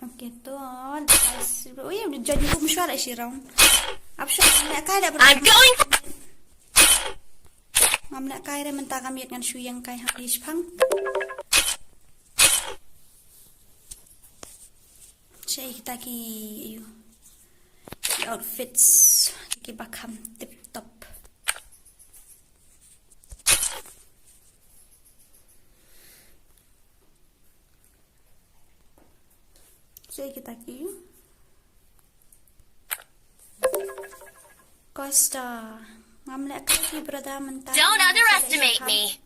Okey tu. Oh ya, jadi musyawarah sirang. Absyok nak kai dah berapa? I'm going. Ngam nak kai dah mentah kami dengan shu yang kai habis pang. Saya kita ki outfits ki bakam tip top. Saya kita ki Costa ngamlek ki berada mentah. Don't underestimate me.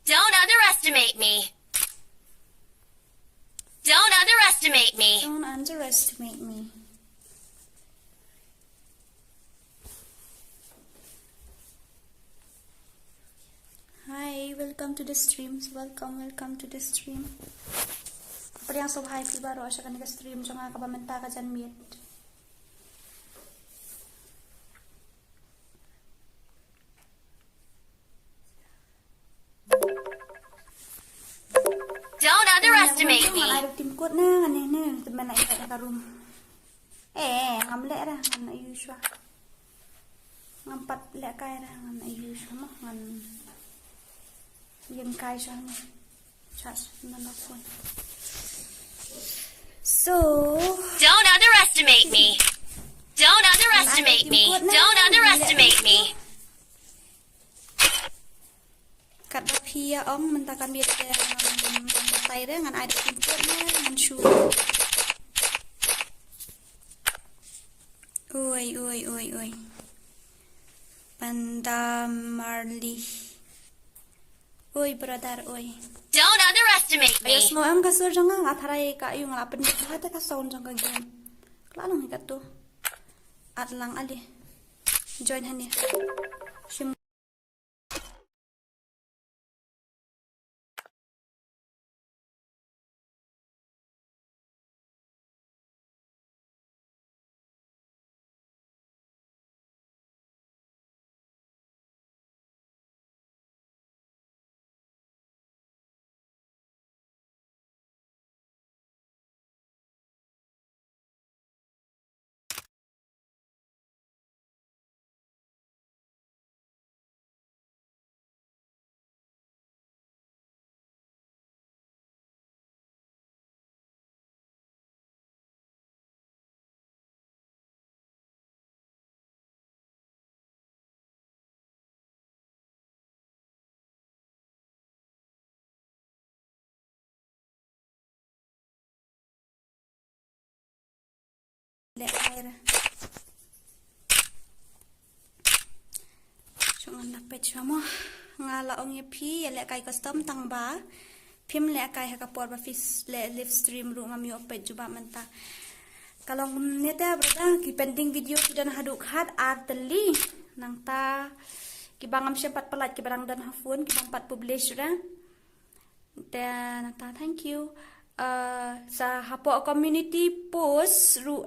Don't underestimate me. Don't underestimate me. Don't underestimate me. Hi, welcome to the streams. Welcome to the stream. Apa yang so hi baru asya kan stream jangan kapamenta ka jan meet. Don't underestimate me. Ada tim kod na ni teman nak ikat ka room. Ngamlek dah ngam na usual. Ngampat lek kai dah ngam na usual mah ngan yang kai siya ni. Chas mana pun. So, Don't underestimate me. Don't underestimate me. Don't underestimate me. kat pia ong mentah kami tay dah ngan ada tim kod na ngan shu. Oi. Panda Marley. Oi brother, oi. Don't underestimate me. Ayos mo ang kasur jangan atharai ka yung apen hata ka sound jang ka game. Klalong ikat tu. At lang ali. Join hani. Shim lek air. Jangan dapat cuma ngala ongnya pi lek kai custom tang ba. Pim lek kai ha kapor ba fis lek live stream ru ngam yo pet juba mentah. Kalau neta berada ki pending video dan haduk hat arteli nang ta ki bangam sempat pelat ki barang dan hafun ki bang 4 publish sudah. Dan ta thank you. Sa hapok community post ru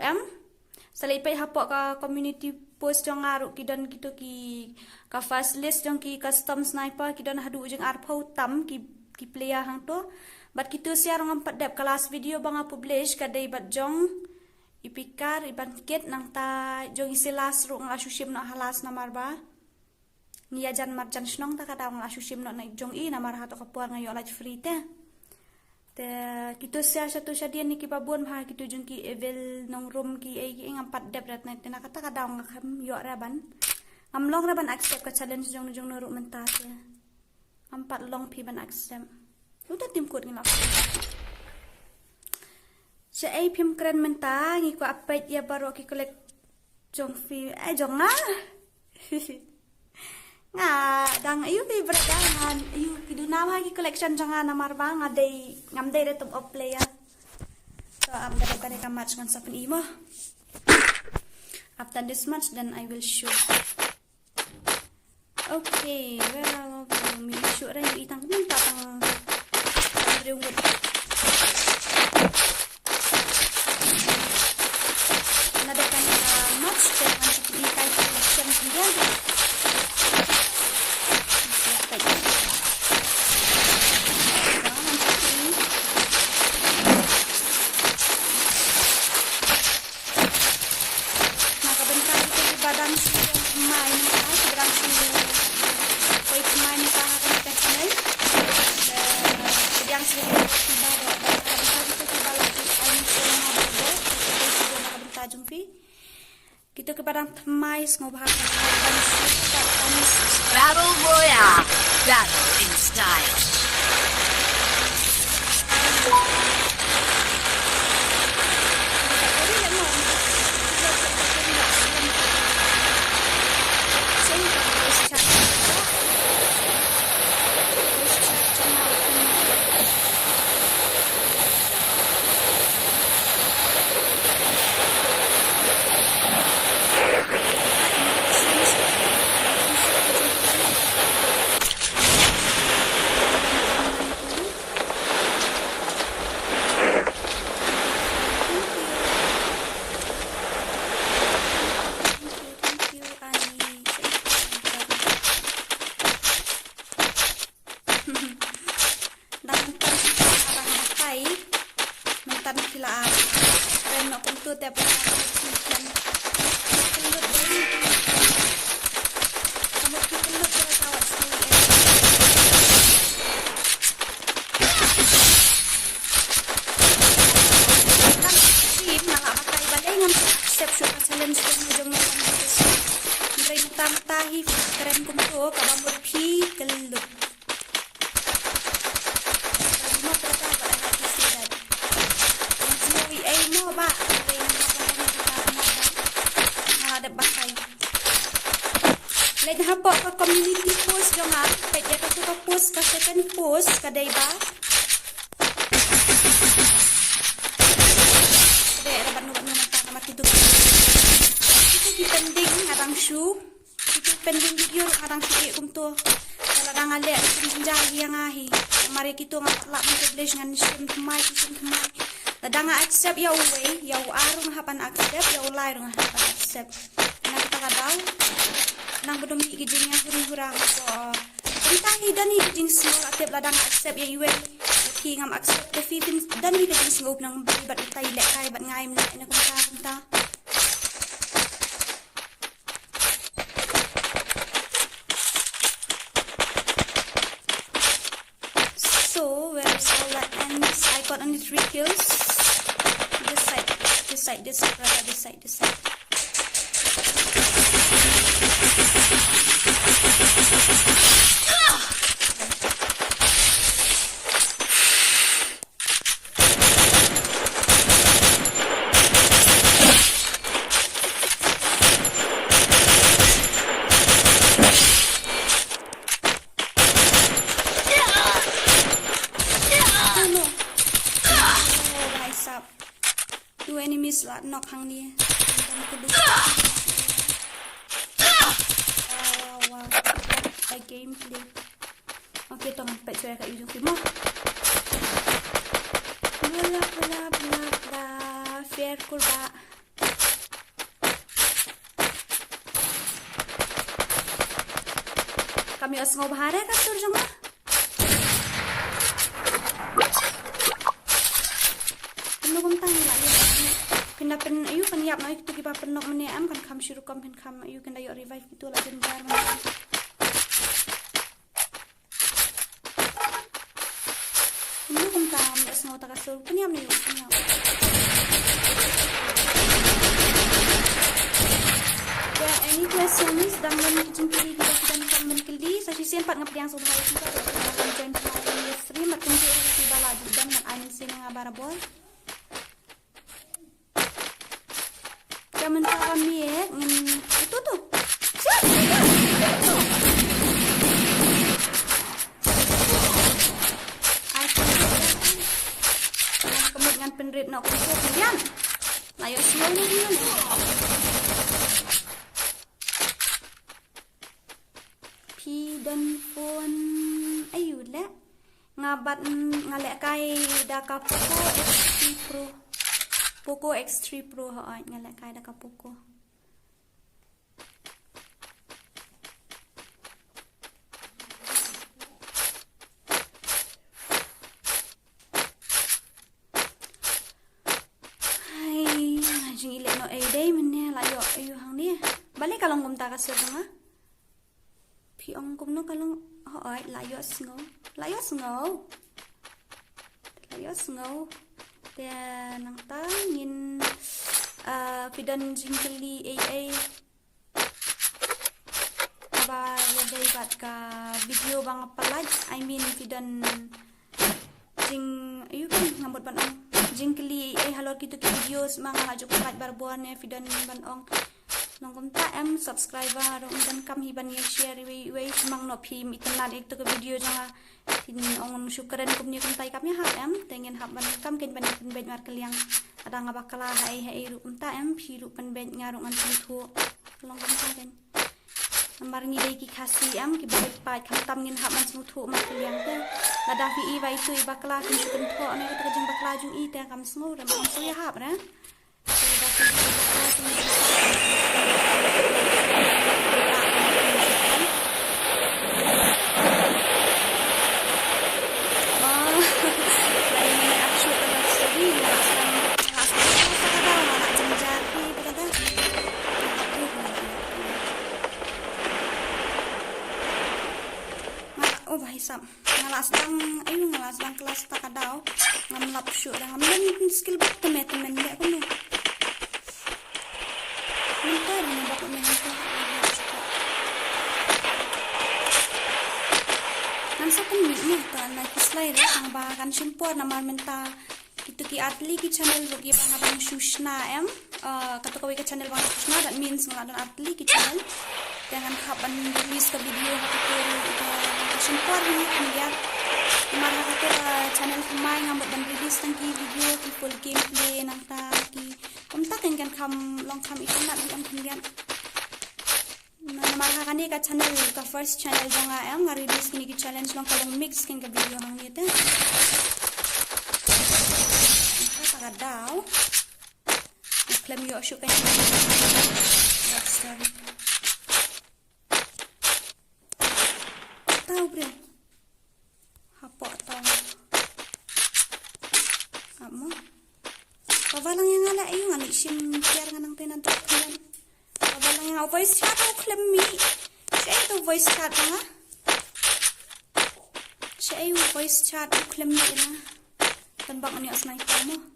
salipai hapok ka community post jong ngaruk ki dan gitu ki ka fast list jong ki custom sniper ki dan hadu jeng arpau tam ki player hang to bat kitu share ngam padap kelas video bang publish ka dei bat jong ipikar iban ket nang ta jong isilas ru ng asushim na halas namar ba niajan marjan snong ta kada ng asushim na jong I namar hato kapuar ngayo laj free te kitu siya satu siya dia ni kipabuan ha kitu jung ki evel nong room ki ay ngampat dep rat na tinakata ka daw ngam yo raban long raban accept ka challenge jong nuru mentah ya ampat long pi ban accept udah tim kod ngap siya ay pim keren mentah ngi ko apait ya baru ki collect jong fi jong na nga dang ayu favorite dangan ayu kidunawa ki collection jangan namar bang aday ngamday retum of player so am dapat kare ka match ngan sa imo after this match then I will show. Okay, well mi show ra yung itang minta pang reward nadakan match dengan sa ikay collection dia. ladang mais ngobah Battle Royale. Battle in style. keren kumto kabamur pi kelut mo prata ba na kisidan nagsuwi ay mo ba ada bakay lain hapo ka community post dong ha kaya ka to post ka second post kaday ba kaya raban no na matidog itu dipending arang shoe itu pending video arang si kumto talagang ale pinjagi yang ahi mari kito nga la mo publish ngan sim thumay ladang accept yaw way yaw arung hapan accept yaw lairung hapan accept na kita kadaw nang bedumi gijing yang huri-hurang ko entah hidan gijing small atep ladang accept ya iwe ki ngam accept the fifin dan gijing sngop nang bat tay lek kay bat ngaim na ina kunta so where's all that ends I got only 3 kills this side brother, this side enemies lah knock hang ni wow by gameplay okay tong pet cuy kat YouTube mo bla fair kurba kami asngo bahare ka sur jama penugum tang lagi kena pen ayu kan yap na itu kiba penok mene am kan kam syuru kam pen kam ayu kena yo revive itu la den bar mana penugum tam ya semua tak kasur penyam ni penyam ya any questions dan menjumpai kita dan komen kali saya sempat ngapiang subhai kita akan join live stream atau di bala dan anin sini ngabar boy Kamen kami itu tuh. Kemudian penrit nak kemudian. Layo slow ni dia. Pi dan phone ayu lah. Ngabat ngalek kai dah Poco X3 Pro. Poco X3 Pro ha ngalek kai dah Poco. Hai, jing ilek no day menne layo ayu hang ni. Balik kalong kum ta kasur nga. Pi ong kum no kalong ha layo sngo. Layo sngo. Dan nang tangin pidan jingkeli AA day bat ka video bang apalaj I mean fidan jing ayu kan ngambut ban ong jing kli halor kitu ki videos mga ngajuk pat barbuan ne fidan ban ong nongkom ta em subscriber ong dan kam hi ban ye share we mang no phim itan ek to video janga tin ong syukuran kum ni kum tai kam ya hap em tengen hap ban kam ken ban pen bet mar kaliang ada ngabakala hai ru ta em phi ru pen bet ngarung an thu nongkom ta ken namar ngi dei ki khasi am ki bet pa kham tam ngin hap man thu mar kaliang te lada fi i vai tu i bakla kin syukun tho ne ka jing bakla ju i te kam sngo ram ong so ya hap na ngalas dang kelas tak kadau ngam lap syu dang ngam skill bak temen dia ko no minta ni bak men ko nan sa kan ni ta na slide ang ba kan simpo na menta itu ki atli ki channel logi bang shushna em katakowi ka channel bang shushna that means ngadan atli ki channel jangan kapan release ke video kita simpor ni dia mana kita channel kumai ngambut dan release tangki video ki full gameplay nanta ki komtak kan kam long kam itu nak di kemudian mana kan ni ka channel ka first channel janga am release ni ki challenge long kalong mix kan ke video hang ni ta kita kadau klaim yo syuk kan tahu bre apa tahu kamu kawalang yang ala ayu ngani sim tiar nganang tenan tu kan kawalang yang voice chat tu klaim mi saya tu voice chat ha saya voice chat tu klaim mi na tembak ni asnai kamu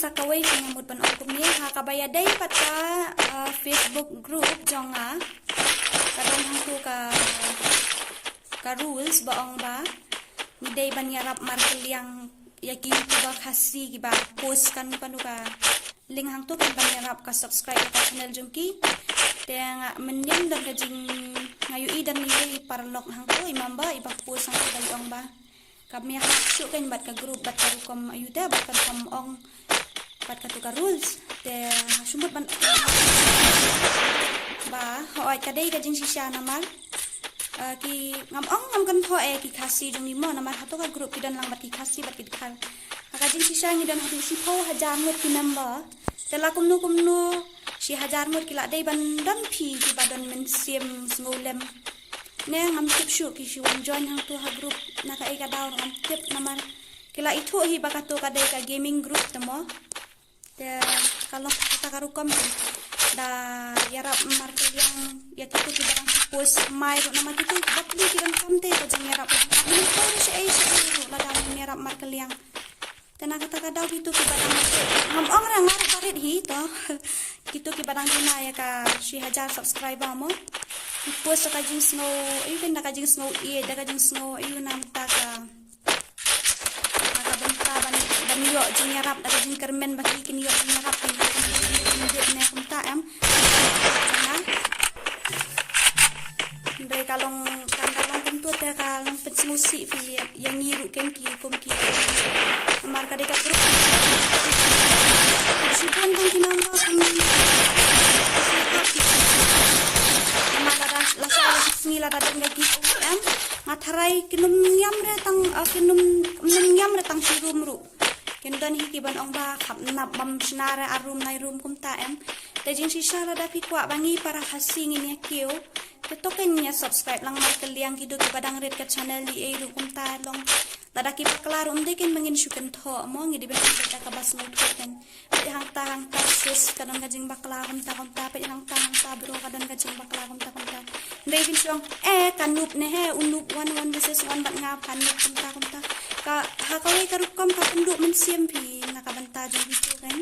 sakawai ngambut ban okum ni ha kabaya dai pata Facebook group jonga kadang hangtu ka rules baong ba ni dai ban yarap markel yang yaki ba khasi ki ba post kan panuka link hangtu kan ban yarap ka subscribe ka channel jungki te menyem dan kajing ngayu i dan ni parlok hangtu imamba ibak post hangtu dalong ba kami haksu kan bat ka group bat ka rukom ayuda bat ka ong pat katuka rules te sumut ban ba hoy kadai ka jing sisya namal ki ngam kan tho ki khasi jung ni mo namal hato ka group kidan lang bat ki khasi bat ki khal ka jing sisya ni dan hati si pho hajar ngot ki number te la kumnu si hajar ngot ki la dai ban dan phi ki badan men sim ngolem ne ngam tip shu ki si wan join hang tu ha group na ka ega daw ngam tip namal kila itu hi bakato ka dai ka gaming group temo kalau kita karukom da yarap market yang ya kita tidak post mai nama kita bakli kita kamte ko jang yarap ini pun sei la da yarap market yang tenaga kata daw itu kita ngam orang ngarep parit hi to gitu ki badang dina ya ka 1000 subscriber mo post ka jing snow even da ka jing snow da ka jing snow nam ta ka yo jing yarap da jing kermen baki kin yo jing yarap ni ne kumta em na dai kalong tentu te kalong pensimusi fi yang ngiru ken ki kom ki marka de ka group sipon kan kinamba kami mala da la sala snila da ngaki em matharai kinum nyam re tang sirum ru kendan hi kiban ong ba khap nap bam snara arum nai rum kum ta em te jing sisa da pi kwa bangi para hasing ini kio te token nya subscribe lang mar kaliang kido ki badang red ka channel li e ru kum ta long lada ki paklar de ken mangin syuken tho mo ngi di ben ka bas no token pe hang ta sis kadang ka jing bakla kum ta pe hang ta bro kadang ka jing bakla kum ta ndai bin syong kanup ne he unup one versus one bat nga kanup kum ta ka hakawai karukom ka penduk mensiam pi nakabanta jung itu kan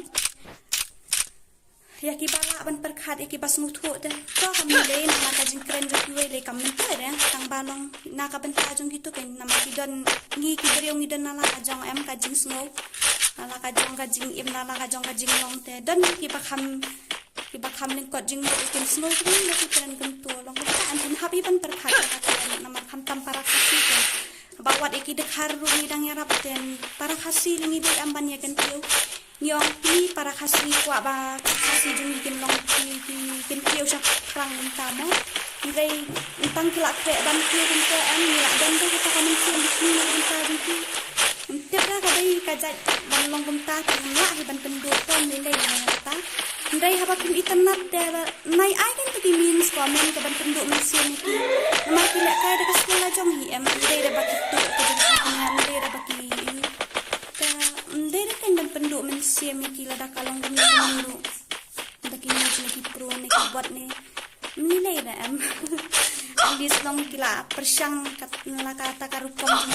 ya ki bala ban perkhat ki bas nguthu te to kami le na ka jing kren jo ki we le kam te re tang balong na ka ban ta jong gitu kan nama ki don ngi ki beriong ngi don na ka jong em ka jing snow na ka jong ka jing im na ka jong ka jing long te don ki ba kham ling kot jing mo ikin snow ki le ki kren kum to long ka an tin happy ban perkhat ka nama kham tam para kasi te bawat iki dekhar ru ni dang ya rapten para kasi lingi de amban ya kan tiu nyong ni para khasi kwa ba khasi jung kin long kin kieu sha krang tamo ngai tang kila kre ban kieu kin ke am ni la dan to kita kamen sim ni ni ta di ki tiap ra ka dai ka jat ban long kum ta kin la hi ban pendu ton ni lai na ta ngai haba kim itanat te nai ai kan to ki means comment ka ban pendu men sim ki ma ki la ka de ka skala jong hi am dai da ba ki tu ka jong dai da ba ki ndere kan dan penduk mensia miki lada kalong gemiru ndaki ni lagi pro ne ki buat ne nilai da am ambis long kila persyang kat nala kata karupong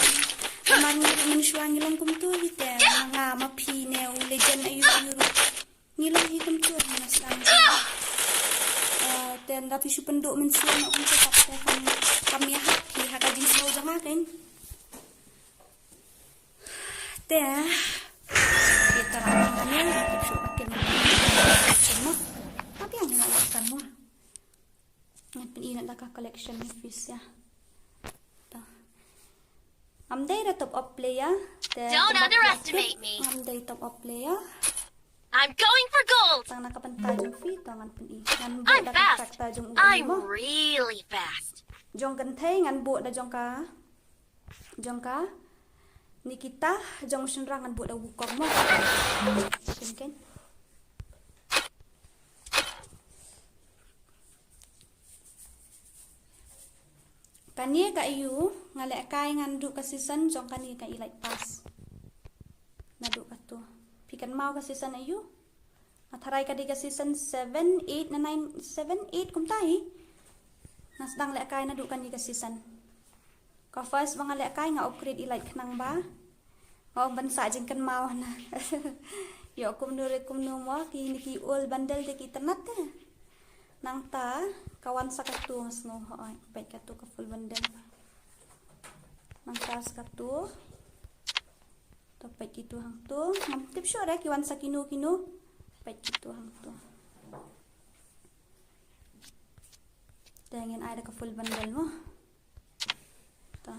aman ni suang long kum tu hite nga mapi ne u legend ayu ngilong hikum tu nasang dan tapi su penduk mensia nak untuk kapte kami haki hakajing sau jama kan teh kita ramangannya kita pakai semua tapi yang nak mo ngapin ina daka collection ni fish ya amday na top up player Don't underestimate me. amday top up player I'm going for gold. tang nakapantajong fi tangan pun ikan I'm fast. I'm mo really fast. jong gantay ngan bu da jong ka Nikita jong senrangan buat da wukong mo. Kan? Kanie ka iyu ngalek kai ngandu ka season jong kanie ka ilait pas. Nadu ka to. Pikan mau ka season ayu. Atharai ka di ka season 7, 8 na 9, 7, 8 kum tahi. Nasdang lek kai nadu kanie ka season. Ka first mga lek kai nga upgrade ilait kanang ba? Oh bansa jing kan mau na. Yo kum nu mo ki ul bandel de ki tanat te. Nang ta kawan sa katu no hoy pait katu ka full bandel. Nang ta sa katu. To pait kitu hang tu. Ngam tip sure ki wan sa kinu pait kitu hang tu. Dengan ada ka full bandel mo. Ta.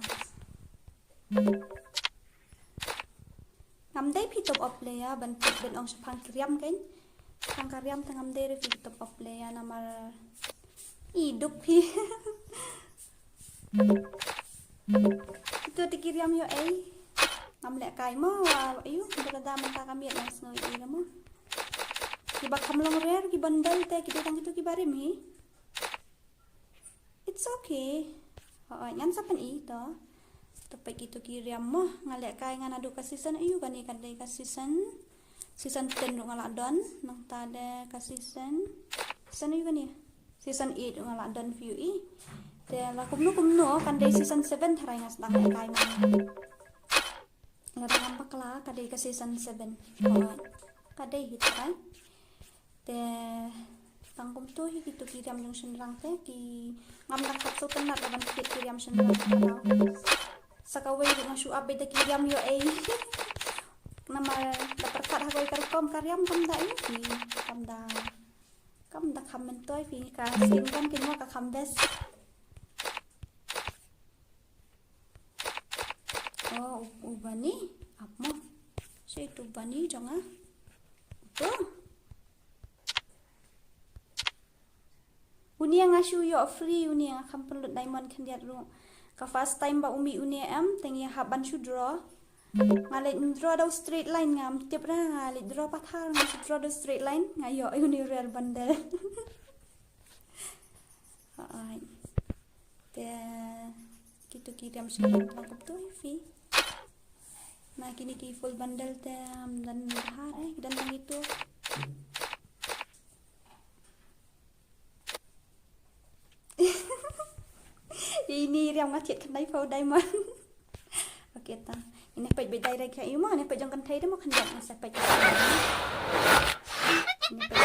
Ngamday pi top up leya ban pit ben ong sapang kriam kan pang kriam tang ngamday re pi top up leya namar iduk pi itu dikiriam yo ngamle kai mo ayu berada mata kami na snow ira mo kiba kamlong rare ki bandal te ki tang itu ki barim hi it's okay nyan sapan ito tapi gitu kiriam mo ngalek kai ngan adu ka season ayu kan ikan dai ka season 10 ngalak don nang tade ka season ayu kan ya season 8 ngalak don view i te la kumno kan dai season 7 tharai ngas dang kai mo ngara nampak la ka dai ka season 7 ka dai hit kan te tangkum tu hi gitu kiriam jong senrang te ki ngam nak kapso tenat ban kiriam senrang sakaway ng syu abe da kiriam yo nama da perkat hagoy karkom karyam kamda ini kamda kamentoy fi ka skin kan kinwa ka kambes oh ubani apmo say tu bani jonga to uni yang ngasyu yo free uni yang kampelut diamond kan dia ru ka first time ba umi uni am tengi haban shu draw ngale draw daw straight line ngam tip ra ngale draw pathar ngam draw daw straight line ngayo uni real bandel ai te kitu kiram sekarang tangkap tu fi nah kini ki full bandel te dan har dan yang itu ini yang macet kenai fau diamond kita ini pej bedai rai kai mo ne pej jong kan thai de mo khan jong sa pej ini pej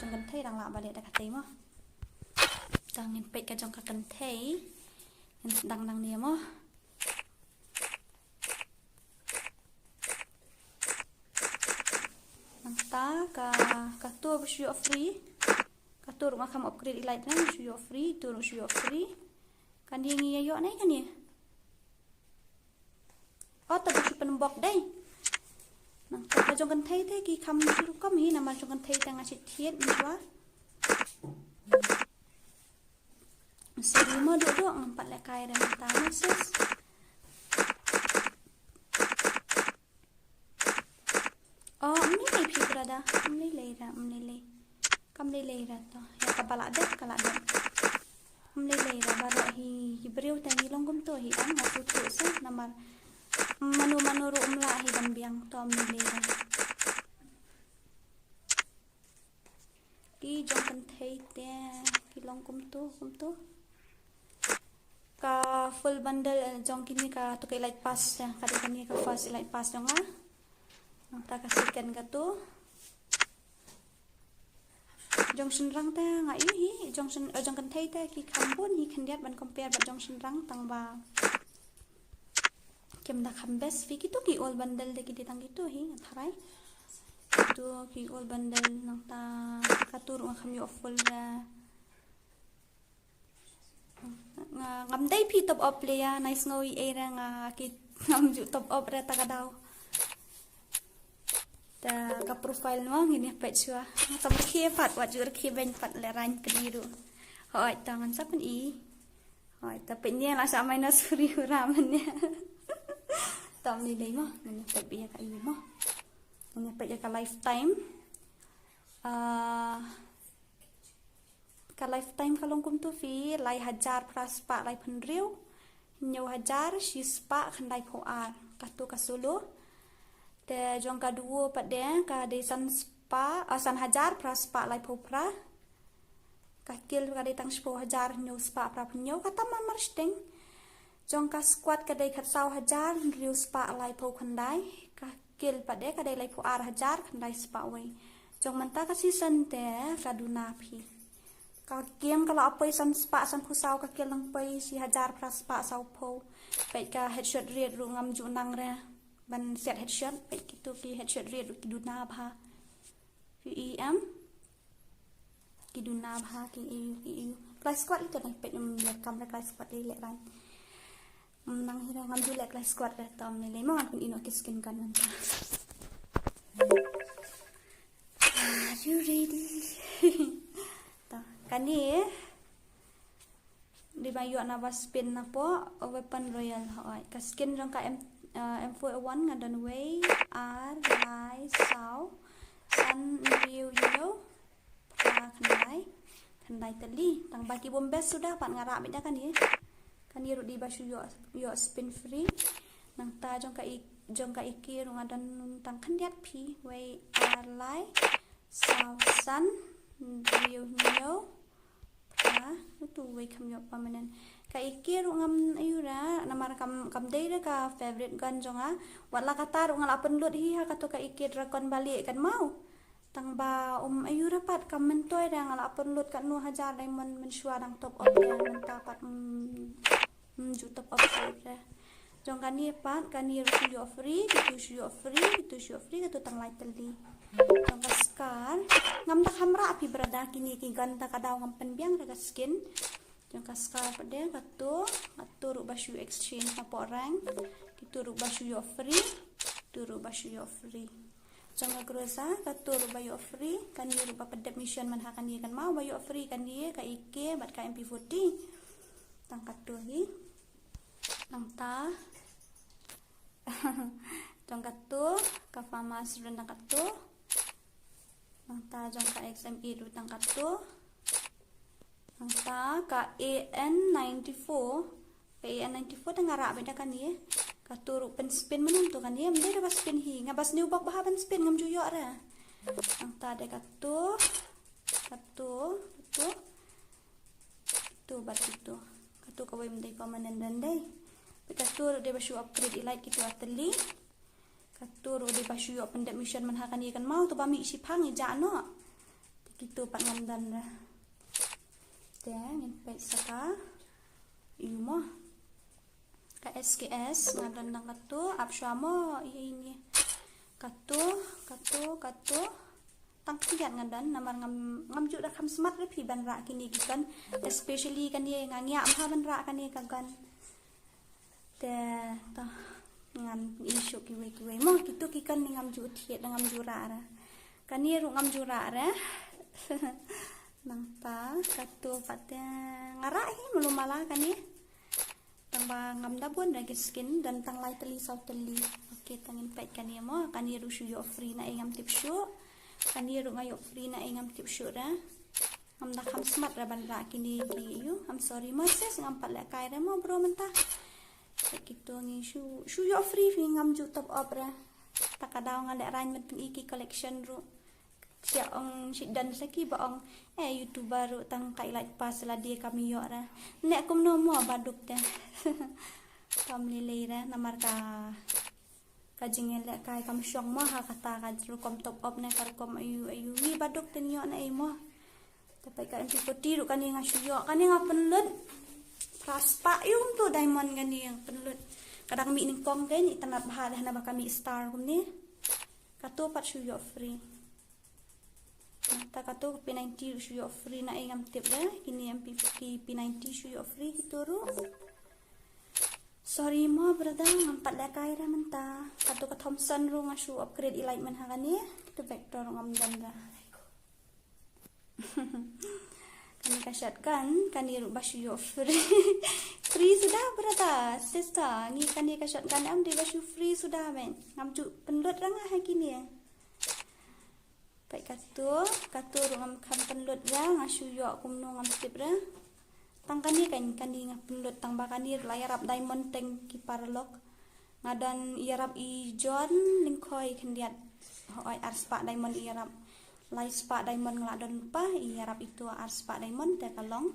jong kan thai dang la ba le da ka tai mo dang in pej ka jong ka kan thai in dang ne mo nang ta ka tu shu free ka tu ma kham upgrade light na shu free tu shu free kan dia ngi yo nai kan ni ta bu penembok dai nang ka jong kan thai the ki kham shu kam hi na ma jong kan thai ta nga chit thiet ni wa seri mo do ngampat le kai re ta na sis ni le phi brada ni le ra kam le ra to ya ka bala de kala de le ra ba hi breu ta ni long kum to hi ang ma tu tu se namar manu ru umla hi dan biang to le ra ki jong kan thei te ki long kum tu ka full bundle jong kini ka to kai light pass ya ka de kani ka first light pass jong nang ta ka second ka tu jong shin rang ta nga hi jong kan thei ta ki kham bon hi khan diat ban compare ba jong shin rang tang ba kem da kham best fi ki to ki all bundle de ki di tang ki to hi tharai tu ki all bundle nang ta ka tur nga kham yo full ra ngam dai phi top up le ya nice ngoi era nga ki ngam ju top up ra ta ka daw ta ka profile mo ngini pet chua tam khie pat wa jur khie ben pat le ran kediru hoi tangan sa pen i hoi ta pen nia la sa mai na suri ra man ne tam ni dei mo ngini pet bi ka i mo ngini pet ka lifetime ka lifetime ka long kum tu fi lai 1000 pras pa lai phan riu nyo 1000 shi spa khan lai pho ar ka tu ka solo te jong ka duo pa de ka de san spa san 1000 pras pa lai pho pra ka kil ka de tang spo 1000 nyo spa pra nyo ka tam mar steng jong ka squat ka de khat sau 1000 riu spa lai pho khan dai ka kil pa de ka de lai pho ar 1000 khan dai spa wei jong man ta ka season te ka du na phi ka kiem kalau apa san spa san pusau ka kelang pai si 1000 pras spa sau pho pe ka headshot riet ru ngam ju nang ra ban set headshot pe kitu ki headshot riet ru ki duna bha ki em ki duna bha ki class squad itu kan pe ya kamera class squad le ran nang hira ngam ju le class squad ra tom ni le mo ngam ino ki skin kan man are you ready kani di bayu na bas spin na po weapon royal hoi ka skin jong ka M4A1 ngadan way r lai sao san riu pra khandai tali tang baki bombes sudah pat ngara beda kan ni ru di basu yo spin free nang ta jong ka iki ru ngadan tang khandiat phi way r lai sao san riu tu way kam yo pamanen ka ikir ngam ayura namar kam dei ka favorite gun jonga wala kata ru ngala penlut hi ha ka to ka ikir rakon balik kan mau tang ba ayura pat kam mentoy da ngala penlut kan nu hajar diamond men shua dang top up ya menta pat ju top up da jong kan ni pat kan ni ru yo free itu free ka to tang lai tali jong ka skar ngam ta kamera api berada kini ki ganta kadaw ngam penbiang raga skin jong ka skar pade katu ru basu exchange na po rank kitu ru basu yo free jong ka groza katu ru bayo free kan ni ru ba pedep mission man ha kan ni kan mau bayo free kan ni ka ike bat ka MP40 tang katu hi nang ta jong katu ka famas ru nang katu ta jong ka XME ru tang katu ta ka AN94 tang ara beda kan ni ka turu pen spin menun tu kan ni mde da spin hi ngabas ni ubak bahaban spin ngam juyo ra ta de katu tu bat itu katu ka way mde pamanen dan dai Katur de basu upgrade light gitu ateli. Katur de basu yo pendek mission man hakan ikan mau to bami si phang ja no. Gitu pak ngandan ra. Te ngin pe saka. Imo. KSKS ngandan nang katu apsyamo ini. Katu tangkian ngadan namar ngam juk dah kam smart re phi ban ra kini kan especially kan ye ngangya ma ban ra kan ye kagan te ta ngan isu kiwe mo gitu kikan ngam juk thiet ngam jura ra kan ye ru ngam jura ra nang ta katu patya ngara hi mulu mala kan ye tambah ngam dabun lagi skin dan tang lai teli sau teli oke tangin pet kan ye mo kan ye ru shu yo free na ngam tip shu kan dia ru ngayo free na ngam tip shoot ra ngam da kham smart ra ban ra kini ki you I'm sorry Moses ngam pat la kai ra mo bro mentah gitu ngi shu yo free ngam ju top up ra takadaw nga le ran met iki collection ru sia ong si dan saki ba ong youtuber ru tang kai like pas la dia kami yo ra nek kum no mo baduk te kam le ra namar ka kajing elek kai kam syong mo ha kata kajru kom top up na kar kom ayu ni badok tenyo na mo tapi ka MP40 ru kan nga syo kan nga penlut praspa yung to diamond kan yang penlut kadang mi ning kong kan itanat bahal na ba kami star kum ni kato pat syo free ta kato P90 syo free na ngam tip na kini MP50 P90 syo free kituru. Sorry mo brother ngampat la kai ra menta katu ka Thompson ru ngasu upgrade light man hakani tu vector ngam dan ra kami kasyat kan ru basu yo free sudah brother sister ngi kan kasyat kan am de basu free sudah men ngam ju penlut ra nga hakini pai katu ru ngam kam penlut ra ngasu yo kum no ngam tip ra tangkani kan ngap penlut tang bakani layarap diamond teng kiparlok ngadan iarap I John lingkoi kendiat hoi arspa diamond iarap lai spa diamond ngladon pa iarap itu arspa diamond te kalong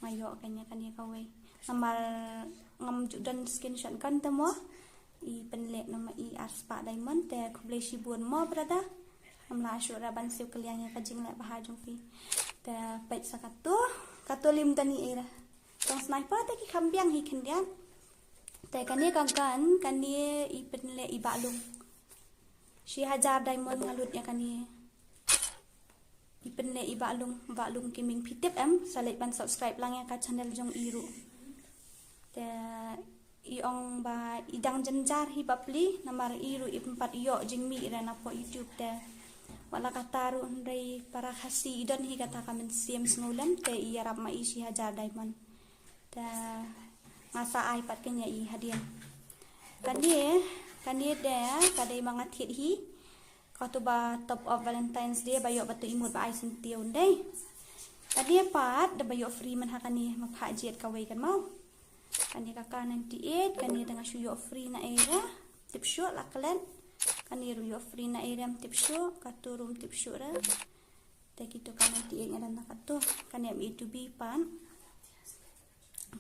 mayo kanya kan kawe namar ngam judan screenshot kan temo I penlek nama I arspa diamond te kublai sibun mo brada amla asyura ban siu kaliang kajing lek bahajung fi te pait sakatu katolim tani era tong sniper te ki kambiang hi kendian te kani kagan kani I penle I balung si hajar diamond ngalut ya kani I penle I balung kiming pitip salit ban subscribe lang ya ka channel jong iru te I ong ba idang jenjar hi bapli namar iru I 4 yo jingmi ra na po YouTube te wala kataru ndai para khasi idon hi kata kamen siam ngulan te iarap ma isi hajar diamond ta ngasa iPad kenya I hadiah kan dia de kadai mangat hit hi katu ba top of Valentine's Day bayo batu imut ba ai sentiu ndai tadi pat da bayo free man hakani maphajiet kawai kan mau kan dia kakak 98 kan dia dengan shuyo free na era tip show la kalen kan dia yo free na era tip show katurum tip show ra te gitu kan 98 ngadan nakatu kan dia itu bi pan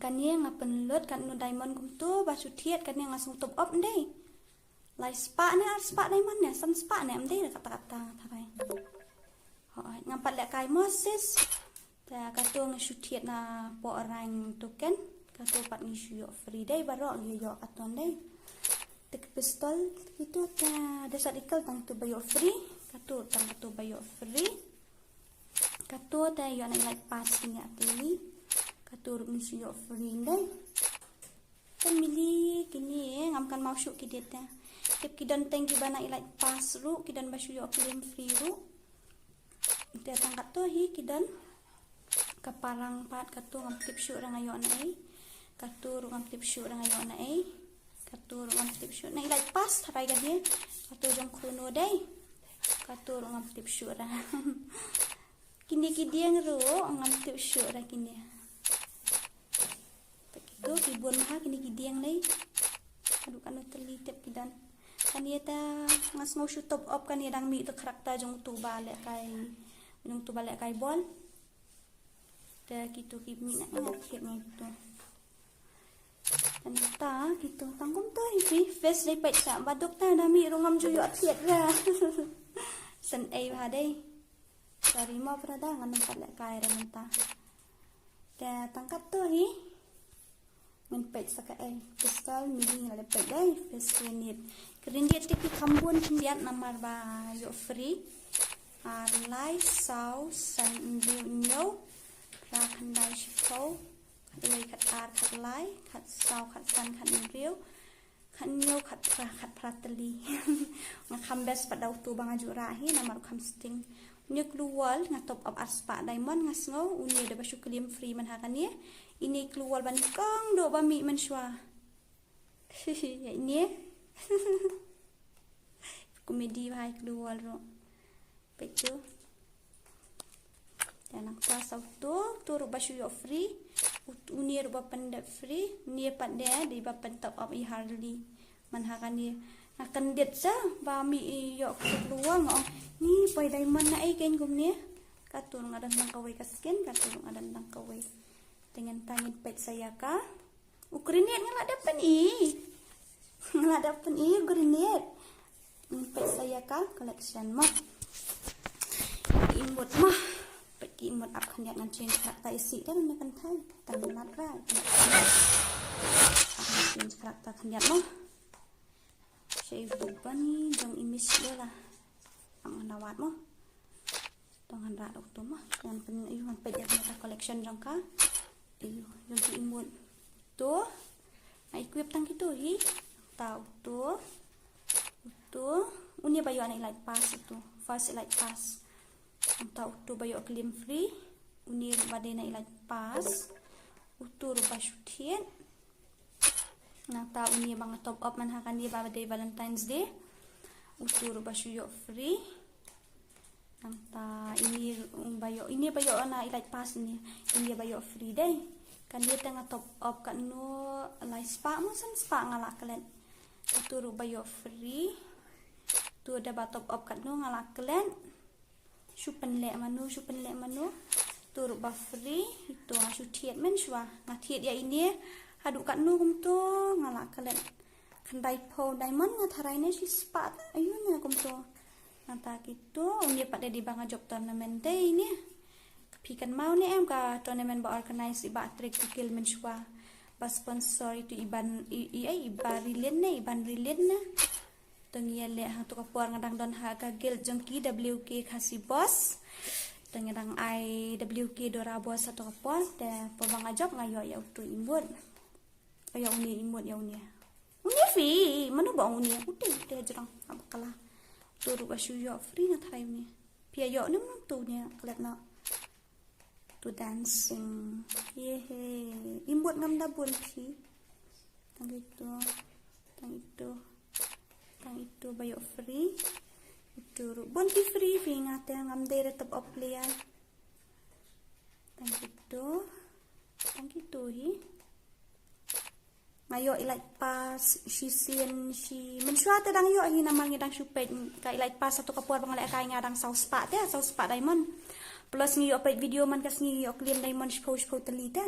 kan dia ngapen lot kan no diamond kum tu basu thiet kan dia ngasung top up ndai lai spa na spa diamond ne sam spa ne ndai kata-kata thakai hoi ngampat lek kai Moses ta katu ngasu thiet na po orang tu kan katu pat ngi yo free dai barok ngi yo aton dai tek pistol itu ta desa dikal tang tu bayo free katu tang tu bayo free katu ta yo na like pass nya tini katu ngi yo free dai kan mili kini ngamkan mau syuk kidet ta tip kidan teng gibana like pass ru kidan basu yo claim free ru ta tang katu hi kidan kaparang pat katu ngam tip syuk ra ngayo na ai katu ngam tip syuk ra ngayo na ai katu ngam tip syuk na like pass thapai ga dia katu jong khuno dai katu ngam tip syuk ra kini kidiang ru ngam tip syuk ra kini begitu kibun ha kini kidiang lai aduh kan terlitip kidan kan dia ta ngas mau shoot top up kan dia dang mi tu karakter jong tu balik kai bol ta gitu kimi nak ngakit ni tu ta gitu tangkum tu hivi face dai pai sa baduk ta na mi rungam ju yo thiet ra san ai ba dai sorry mo prada ngan pat le kai ra menta ta tangkat tu hi ngan pai sa ka ai pistol mi ni le pai dai face krenit krenit tipi kambun kindiat namar ba yo free lai sau san nyo ra khan dai shifoเลยขัดอาร์ขัดไลขัดซาวขัดซันขัดเรียวขัดเนียวขัดพราตลีงาคำเบสปัดดาวตัวบางอาจุราฮีนามารุคำสติงนึกลูวอลงาตบอับอัสปะไดมอนด์งาสงอุนี่เดบชุกลิมฟรีมันหากันเนี่ยอินี่กลูวอลบันกังโดบะมีมันชัวอย่างนี้komedi bahaiกลูวอลโรไปจูdan angka sautu tu ruba shuyo free uni ruba pendek free ni pada di bapan top up I hardly manhakan ni akan det sa ba mi yo keluar ngong ni pai diamond na ai ken gum ni katur ngadan nang kawai kasken katur ngadan nang kawai dengan tangin pet saya ka ukrinet ngala dapan ukrinet pet saya ka collection mah imut mah pergi imut up kan ngan change karakter isi dah nak kan thai tang lat ra change karakter kan mah save bukan ni jong image dia lah ang nawat mah tangan ra dok tu mah yang pen ayu han pe dia collection jong ka ayu jong ki imut tu equip tang gitu hi tau tu unia bayu anak light pass itu fast light pass Untuk tu bayo claim free unir badena ilat pas utur basutian nata uni bang top up man hakan dia bade Valentine's Day utur basuyo free nata ini bayo na ilat pas ini bayo free day kan dia tengah top up kan no lai spa mo san spa ngala kalen utur bayo free tu ada top up kan no ngala kalen Shupen le manu tur ba free itu asu thiet men shwa nga thiet ya ini hadu kat nu kum to ngala kalen khandai pho diamond nga tharai ne si spat ayun na kum to nata gitu ini pada di bang job tournament day ini pikan mau ni em ka tournament ba organize ba trick kill men shwa ba sponsor itu iban rilin na tengia le hang tu kapur ngadang don ha ka gel jongki WK khasi boss tengadang WK dora boss satu kapur te pobang ajok ngayo ya tu imut ayo uni imut ya uni fi manu ba uni uti te jrang abakala turu basu yo free na thai ni pia yo num tu nya klet na tu dancing ye he imut ngam da bun phi tang itu bayo free itu bonti free ngate ngam dere top up player tang itu hi ngayo ilait pas si mensyua tedang yo hi namang ngidang supet ka ilait pas satu kapur bang lek kai ngadang saus spa diamond plus ngi yo pet video man kas ngi yo clean diamond post teli ta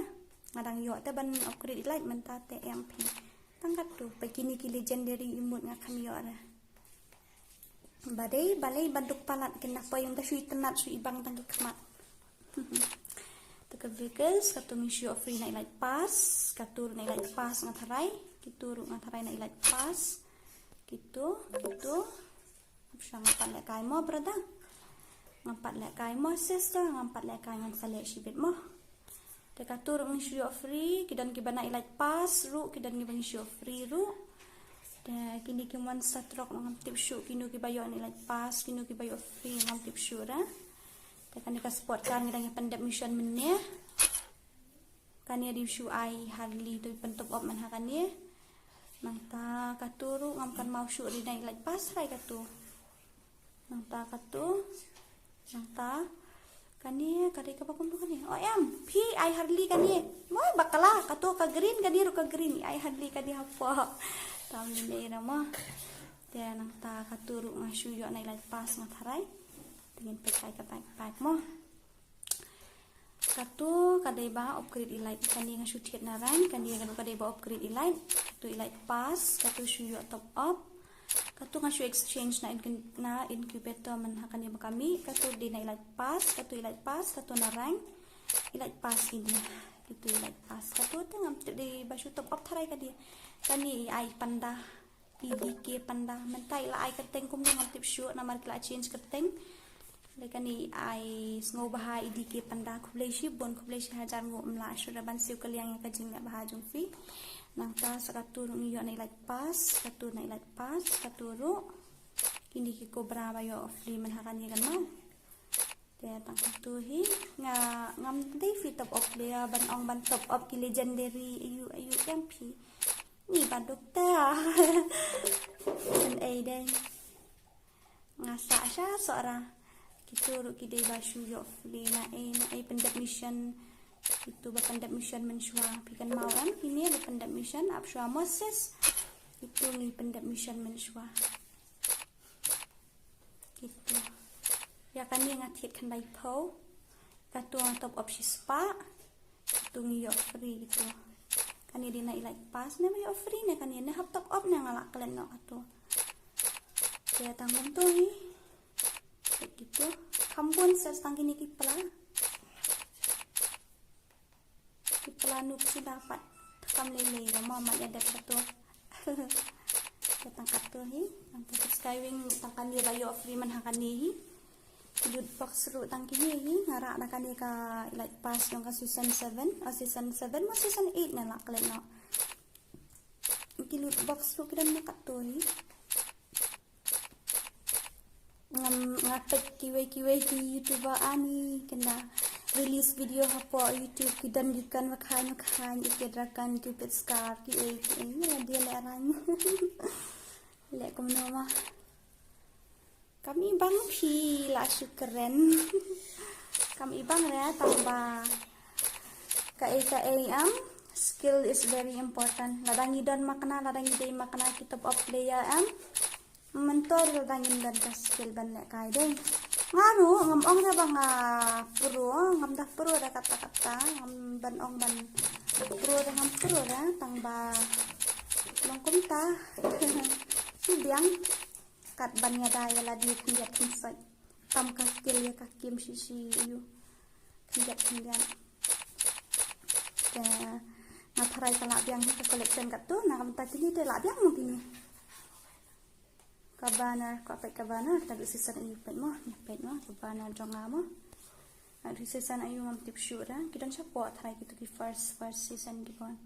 ngadang yo ta ban upgrade ilait man ta TMP tangkat tu begini ki legendary imut ngakam yo ada balai banduk palat kena po yung tasui tenat sui ibang tangki kemat teka vehicles katu misyo free na ilait pas katur na ilait pas ngatarai kituru ngatarai na ilait pas gitu bisa ngapat lek kai mo brada ngapat lek kai mo sister ngapat lek kai ngan sale shibit mo teka tur misyo free kidan kibana ilait pas ru kidan kibang misyo free ru kini kiman satrok ngam tip shoot kinu ki bayo ni like pas kinu ki bayo free ngam tip shoot tekan ka sport kan ngidang pendep mission mennya kan ya di shoot ai hardly tu pentop up man hakan ye nangta katuru ngam kan mau shoot di like pas rai katu nangta kan ye kari ka pakum kan ye oh em pi ai hardly kan ye moi bakala katu ka green kan ye ru ka green ai hardly ka di apa tahun ini nama dia nang ta katuru ngasu yo nai lai pas ngatharai dengan pekai ka paik mo Katu kadai ba upgrade ilai kan dia ngashu thiet naran kan dia kadai ba upgrade ilai katu ilai pass katu shu top up katu ngashu exchange na incubator man hakan dia kami katu di na ilai pass katu na rank ilai pass ini gitu ilai pass katu tengam di ba shu top up tharai ka dia kan ni ai panda IDK panda mentai la ai kateng kum ngam tip shu na mar kla change kateng lekan ni ai sngo baha IDK panda kubleshi bon kubleshi hajar ngo mla shura ban siu kaliang ka jing na baha jung fi nang ta sakatu ru yo na ilai pass katu na ilai pass katu ru kini ki kobra ba yo free man hakan ni kan mau te tang katu hi ngam dei fi top up le ban ong ban top up ki legendary ayu MP ni ban dokter kan ai dei ngasa sha sora kita ru kidai basu yo free na ai pendap mission itu ba pendap mission menshua pikan mau kan ini ada pendap mission apshua moses itu ni pendap mission menshua gitu ya kan ni ngathit kan dai po katu top up spa itu ni yo free gitu kan ni dina ilai pas na yo free na kan ni na top up na ngalak kalen no atu ya tanggung tu ni gitu kampun sestang kini kipla nup si dapat kam lele mama ada satu datang katu hi nanti skywing tangkan dia bayo free man hakan ni jud box ru tang kini hi ngara nakan dia ka like pass yang ka season 7 season 7 mo season 8 na lak kalen no kilut box ru kidan na katu hi ngapet kiwe ki YouTuber ani kena release video hapo YouTube kidan gikan makhan ikidrakan cupid scar ki ini dia le arang le kumno ma kami bang phi la syukren kami bang ya tambah ka am skill is very important ladang idon makna ladang idai makna kita up player am mentor dangin dan skill ban lek kai dei ngaru ngam ong da bang pro ngam da pro da kata-kata ngam ban ong ban pro da ngam pro da tang ba long kum ta si biang kat ban nya da ya la di kinjat insai tam ka skill ya ka kim si yu kinjat ya matharai kala biang ka collection kat tu na kam ta kini de la biang mungkin kabana ko pet kabana tag season ini pet mo kabana jonga mo ada season ayu ngam tip shura kidan siapa try gitu ki first season gipon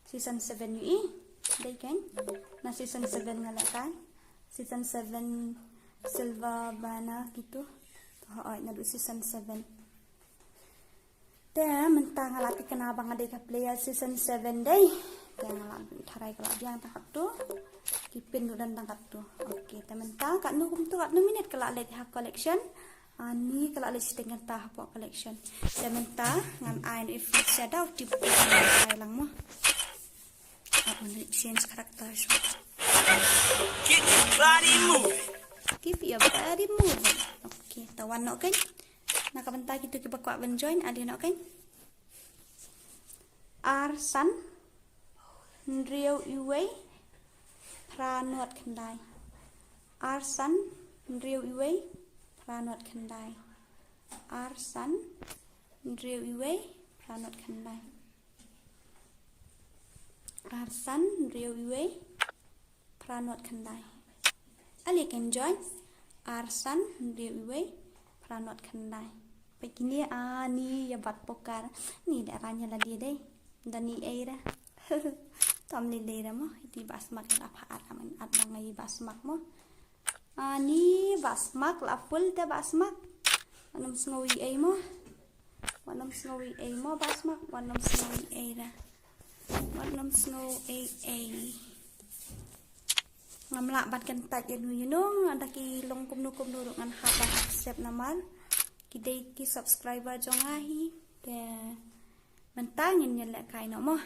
season 7 ui dai kan na season 7 ngala kan season 7 silver bana gitu hoy na season 7 te mentang ngala kena bang ada ka player season 7 dai ngala try kala biang tak tu kipin du dan tangkat tu okey teman-teman kat nu kum tu kat 2 minit kala let ha collection ani kala let setengah tah po collection teman-teman ngam ain if shadow tip ai lang mo apa ni change karakter so keep your body moving okey tawan no kan nak bentar kita bakwa ben join ada no kan arsan Ndriu Iwe Pranot Kandai Arsan Ndriu Iwe Pranot Kandai Arsan Ndriu Iwe Pranot Kandai Arsan Ndriu Iwe Pranot Kandai Ali can join Arsan Ndriu Iwe Pranot Kandai begini ni ya bat pokar ni daerahnya lah dia deh dan ni air Tom lele mo di basmak la phaat aman at ngai basmak mo ani basmak la full te basmak wanam snowy ai mo basmak wanam snowy ai ra wanam snow ai ngamla bat kan tak you know ada ki long kum nu ngan ha ba accept namal ki dei ki subscriber jongahi te mentangin nyelek kai no mo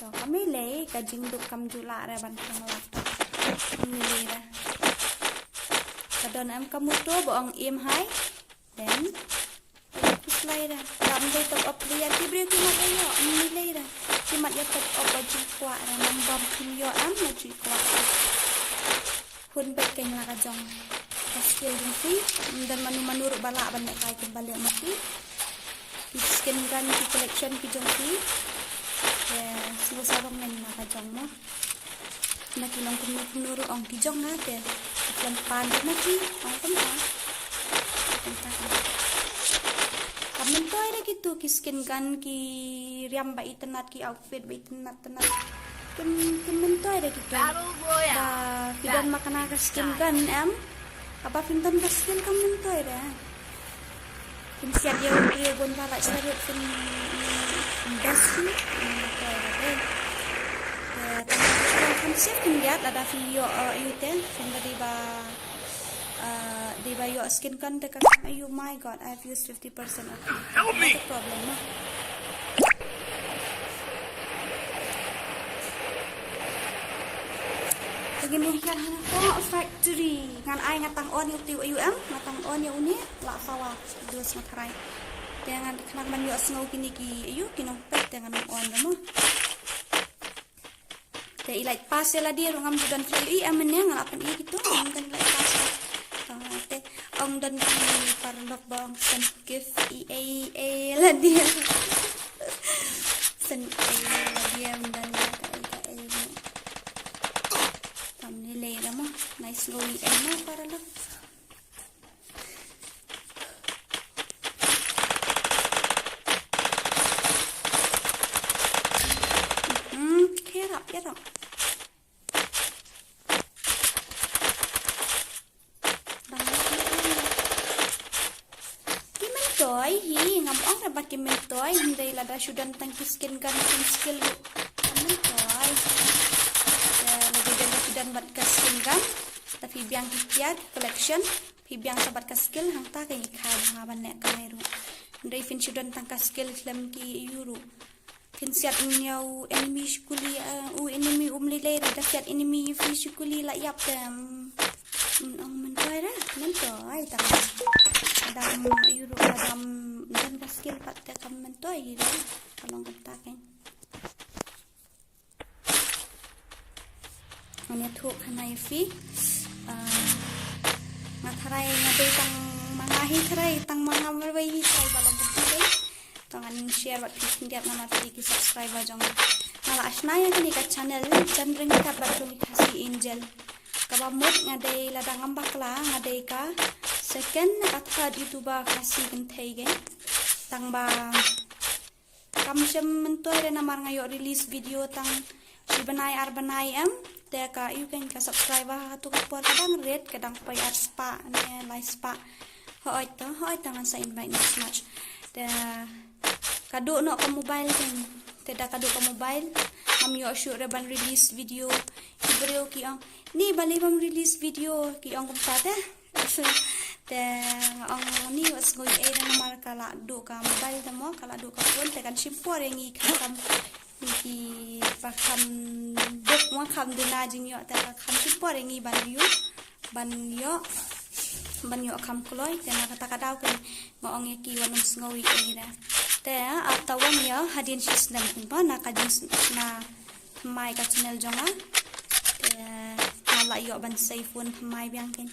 so kami le kajing duk kam jula re ban kang laptop ni le kadon am kamu to boong im hai then apply dah. Dalam day top up dia tiba kimat ayo nilai dah. Kimat ya top up baju kuat dah. Nambah kimyo baju kuat. Hun baik keng lah kajong. Skill jumpi dan manurut balak banyak kai kembali mati. Skin kan di collection ki jumpi. Ya, semua sarung men lah kajong mo. Nak ilang menurut ong kijong na te. Iklan pandai mati. Ong kemana? Kamen toy dah gitu ki skin kan ki riam ba itenat ki outfit ba itenat tenat. Kamen toy dah gitu. Dah pidan makan ke skin kan apa pintan ke skin kamen toy dah. Siap dia bon ba cari pun industri. Kan siap lihat ada video itu dari di bio skin kan dekat oh my god I've used 50% of it. Help me. Problem no. Begini kan factory ngan ai ngatang on tiu ngatang on ya uni la sawa dua matrai. Dengan kenang man yo snow kini ki ayu kinong pet dengan on mo. Te ilai pas la dia ngam dan free amenya ngalapan gitu dan ilai pas. Te ong dan parlok bang sen gift la dia. Sen la dia dan tam nilai mo nice going mo parlok. Ya dong. Kimentoy hi ngam ong dapat kimentoy hindi lada sudan tangki skin kan skill kimentoy. Ya lebih dari sudan bat skin kan tapi biang kiat collection biang sabat ka skill hang ta kay khad ngaban nek kairu. Ndai fin sudan tangka skill lam ki euro. Siap nyau enemy shukuli enemy umlilay dah siap enemy fi shukuli la yap dem ang mentoy tang adam ayuro adam dan skill pat kam mentoy ida kalong katakin ane thuk hanai fi matharai ngadai tang mangahi tharai tang mangamai hi tharai balong katakin tangan share buat video nama tadi subscribe aja nala asna yang kini ke channel channel ini kat batu kasih angel kabamut ngadai ladang ambak lah ngadai ka second third youtuber kasih kentai gen tang ba kam sem mentoy dan namar ngayo release video tang banai deka you can ka subscribe tu kapor kadang red kadang payar spa ne live spa hoi tangan sa invite next match kado no ka mobile kan tidak kado ka mobile kami yo shoot reban release video ibreo ki ang ni bali bam release video ki ang kumtate te ang ni was go e na mar kala do ka mobile tamo kala do ka phone te kan simpor ngi kam ki pakam dok mo kam de na jing yo te kam simpor ngi ban yo kam kloi te na kata kadaw kan ngoong ki wanong ngowi e na te atawan ya hadin system kumpa na kajin na mai ka channel jonga te nala yo ban safe phone mai biang ken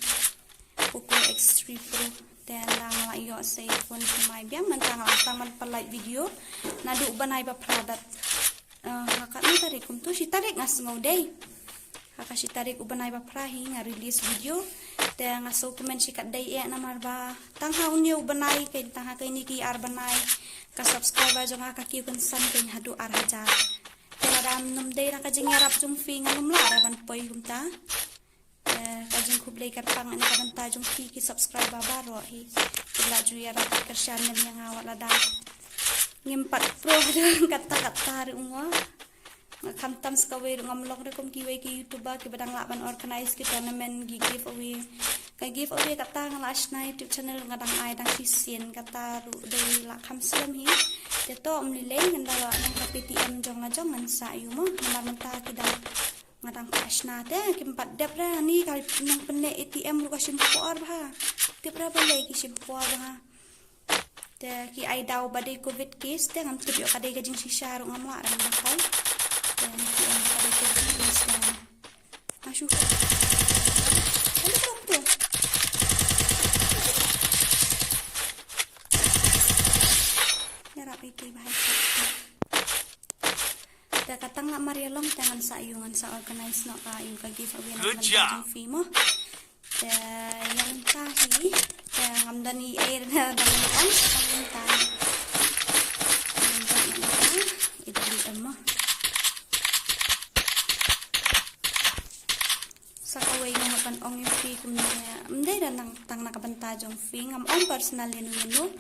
Poco X3 Pro te nala yo safe phone mai biang man tang man palai video na du banai ba product hakat ni tarik kumtu si tarik ngas ngodei haka si tarik ubanai ba prahi nga release video te ngaso comment si kat dai e na marba tang haun yo banai ken tang ha kay ni ki ar banai ka subscriber jong ka ki kun san ken hadu ar hajar tela dam num dei ra ka jing yarap jung fi nga num la ban poi humta ka jing khublei kar pang ani ka ban ta jung fi ki subscriber ba ro hi tela ju yarap ka channel yang awat la da ngimpat pro kata-kata ri unga ngam skawe ngam lok re kom ki we ki youtuber ki badang la ban organize ki tournament gi giveaway kata ngalas na YouTube channel ngadang ai dang sisien kata ru dei la kham sem hi te to umli le ngandala nang PTM jong ajong ngan sa yu mo namar menta ki dang ngadang asna te kimpat dep ra ni kal nang penne ATM lu ka simpor ba te pra ba le ki simpor ba te ki ai daw badai covid case te ngam tup yo kadai gajing shisha ru ngamo aran bakal te ki on kadai covid case te asu ano kamu tuh nyarap itu bahasa te katang nak marialong tangan sa ayungan sa organize no ka yung ka giveaway na ng fee mo te yang tahi te ngamdani air na dalam ang pangintay idalitan mo sa kaway nga mapanong yung fee kumnya hindi na tang nakabantajong fee ngam ong personal yun yun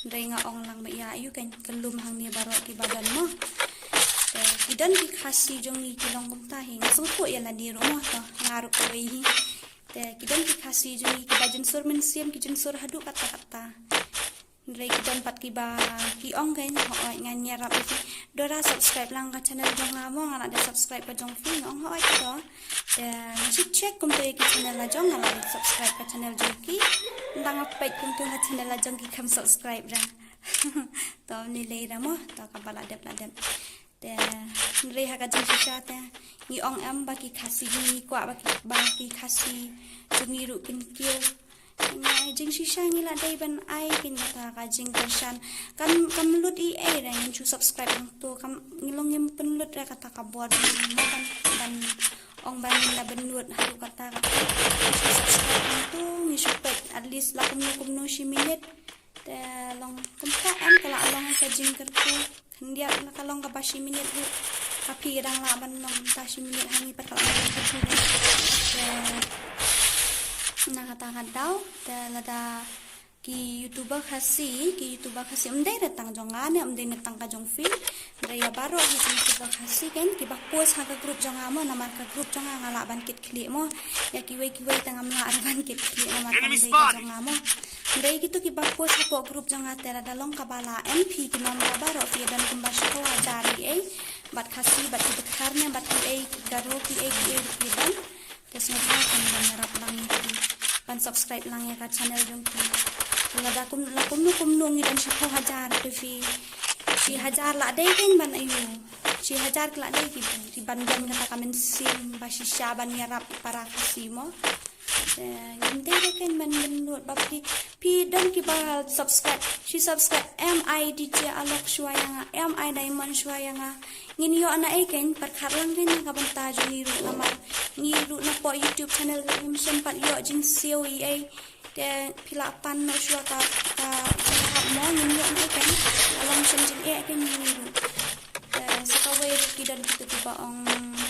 dahil nga ong lang maiayo kan kalumhang niya baro kibagan mo idan ki khasi jong ni kilong kumtahi ngasong po yala di mo to ngaro kaway kidan ki khasi jong ni kibajan sur mensiam kijun sur hadu kata-kata Ndray kidan pat kiba ki ong kan hoy nga nyarap iti dora subscribe lang ka channel jong amo nga ada subscribe ka jong film ong hoy to nasi check kum to ki channel la jong nga subscribe ka channel jong ki ndang apait kum to nga channel la jong ki kam subscribe ra to nilay ra mo to kabala dep Ndray ha ka jong shisha ni ong am baki khasi ni kwa baki khasi jong ru kin kyo jing shisha ni la dai ban ai kin ta ka jing persyan kan lut I ai ra yin chu subscribe to kam ngilong yem penlut ra kata ka buat mo ban ong ban la benut haru kata subscribe to ni supet at least la kumno shi minute te long kumpa am kala long ka jing kertu hendia na kalong ka ba shi minute ru kapi rang la ban long ta shi minute hangi pat kala ka chu nakatakan daw lada ki youtuber kasi umday datang jongane umday natang ka jong film raya baro ki youtuber kasi kan ki bak post ha ka group jonga mo na marka group jonga ngala ban kit kli mo ya ki wei tangam na araban kit kli na marka umday ka jonga mo umday gitu ki bak post ha po group jonga tera dalong kabala MP ki nom baro fi dan kumbash ko ajari bat kasi bat ki bekharnya bat ki garo ki dan terus ngapa kan nyarap lang pan subscribe lang ya ka channel jong ki lada kumno ngidan shi ko hajar to fi hajar la dai ken ban ayu shi hajar la dai ki ban ban kata kamen sim ba shi shaban nyarap para kasimo nginte ken ban menut bapti pi dan ki ba subscribe MIDJ alok shwaya MI diamond shwaya ngin yo ana ken perkhat lang ken ka banta juni ru lamar ngiru na po YouTube channel im sempat yo jing siu ai te pilapan no shwa ka mo ngin yo na ken alam sem jing ken ngiru sakaway kidan kitu ba ong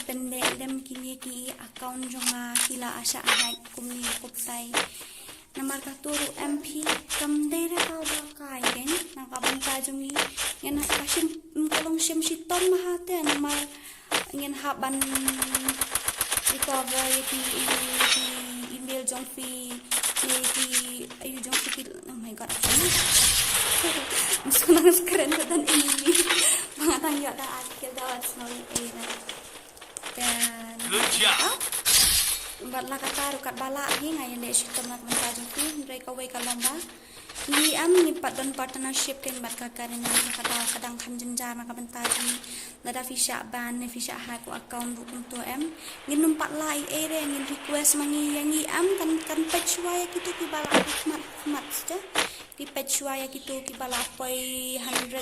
pendek dem kini ki account jonga kila asa hai kumni kuptai namar ka turu MP kam dera ka ba kai ken na ka banta jungi yan ka sim kalong sim siton mahate namar ngin haban recover ki email jong fi ki ayu jong fi oh my god musuh keren dan ini mga tangyo da atkil da snowy era dan bat la kataru kat bala hi ngayon de sitom na kwentajong fi ndray kaway kalamba ni am ni patron partnership ken bat kakarin na kadang kamjenjar na kabentajong lada fisha ban fisha ha ko account bukum to em ngin numpat lai ere ngin request mangi yangi am kan pechwaya kitu ki bala mat sta ki pechwaya kitu ki bala poi 100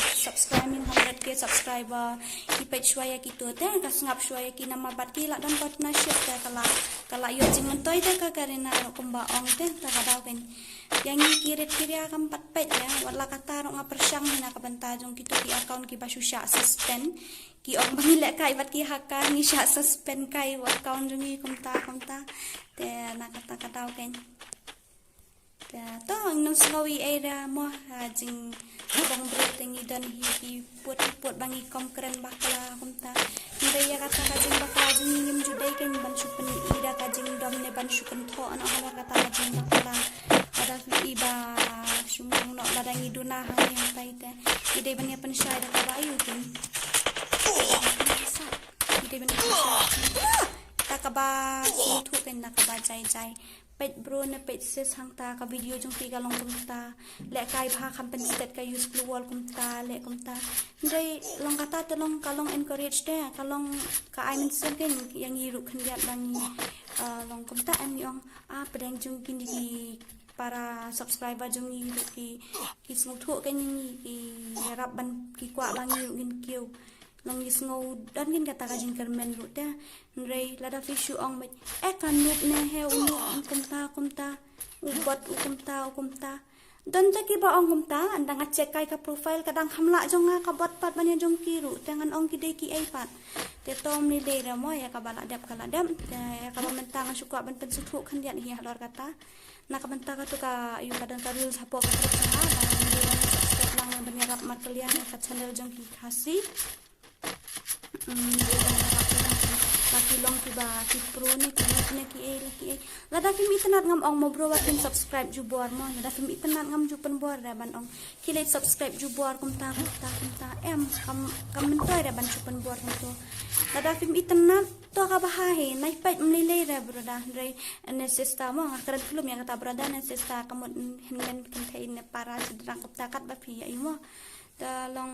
subscriber ki pechwaya kitu te kas ngap shwaya ki nama bat ki la dan partnership te kala yo jing mentoy te kakarin na kumba ong te takadaw ken yang kirit kam pat pet ya wala kataro nga persyang na kabantajong kitu ki account ki basusya suspend ki ong bangile kay bat ki hakar ni sya suspend kay account jungi kumta te nakatakataw ken te to nung snowy era mo jing bang breathing idan hi put bangi konkren bakla kumta ndaya kata kajing bakla jing ngim juday ken ban supen ida kajing dom ne ban supen tho ana hala kata kajing bakla ada iba sumong no ladang iduna hang yang taite ide banya pensai da kabayu ken ide banya pensai takaba suntu ken nakaba jai page bro na page sis hang ta ka video jong pi ka long kum ta le kai pha kham pen stet ka use blue wall kum ta le kum ta ndai long kata te long ka long encourage te ka long ka ai min sen ken yang yi ru khan yat bang long kum ta am yong pedang jong kin di para subscriber jong yi ru ki smuk thu ka ni ki rap ban ki kwa bang yi gin kiu long is ngô dan gin kata ka jing kermen ru te ndai lada fishu ong me kan nup ne he kum ta ubot kum ta dan ta ki ba ong kum ta andang check kai ka profile kadang hamla jong nga ka bot pat ban jong kiru tengan ong ki de ki ai pat te tom ni le ra mo ya ka bala dap kala dam ya ka mentang suka ban pen suthu khan yan hi halor kata na ka mentang ka tu ka yu kadang ka reels hapo ka ta subscribe lang ban yarap mat kalian ka channel jong ki khasi laki long tiba ki pro ne ki lada ki mitanat ngam ong mo bro watin subscribe ju bor mo lada ki mitanat ngam ju pen bor da ban ong kilait subscribe ju bor kum ta em kam mentoy da ban ju pen bor to lada ki mitanat to ka bahahe nai pait mlile da bro da dre ne sista mo ngakran klum yang kata brada ne sista kamot hinmen contain ne para sedang kaptakat ba pi ai mo da long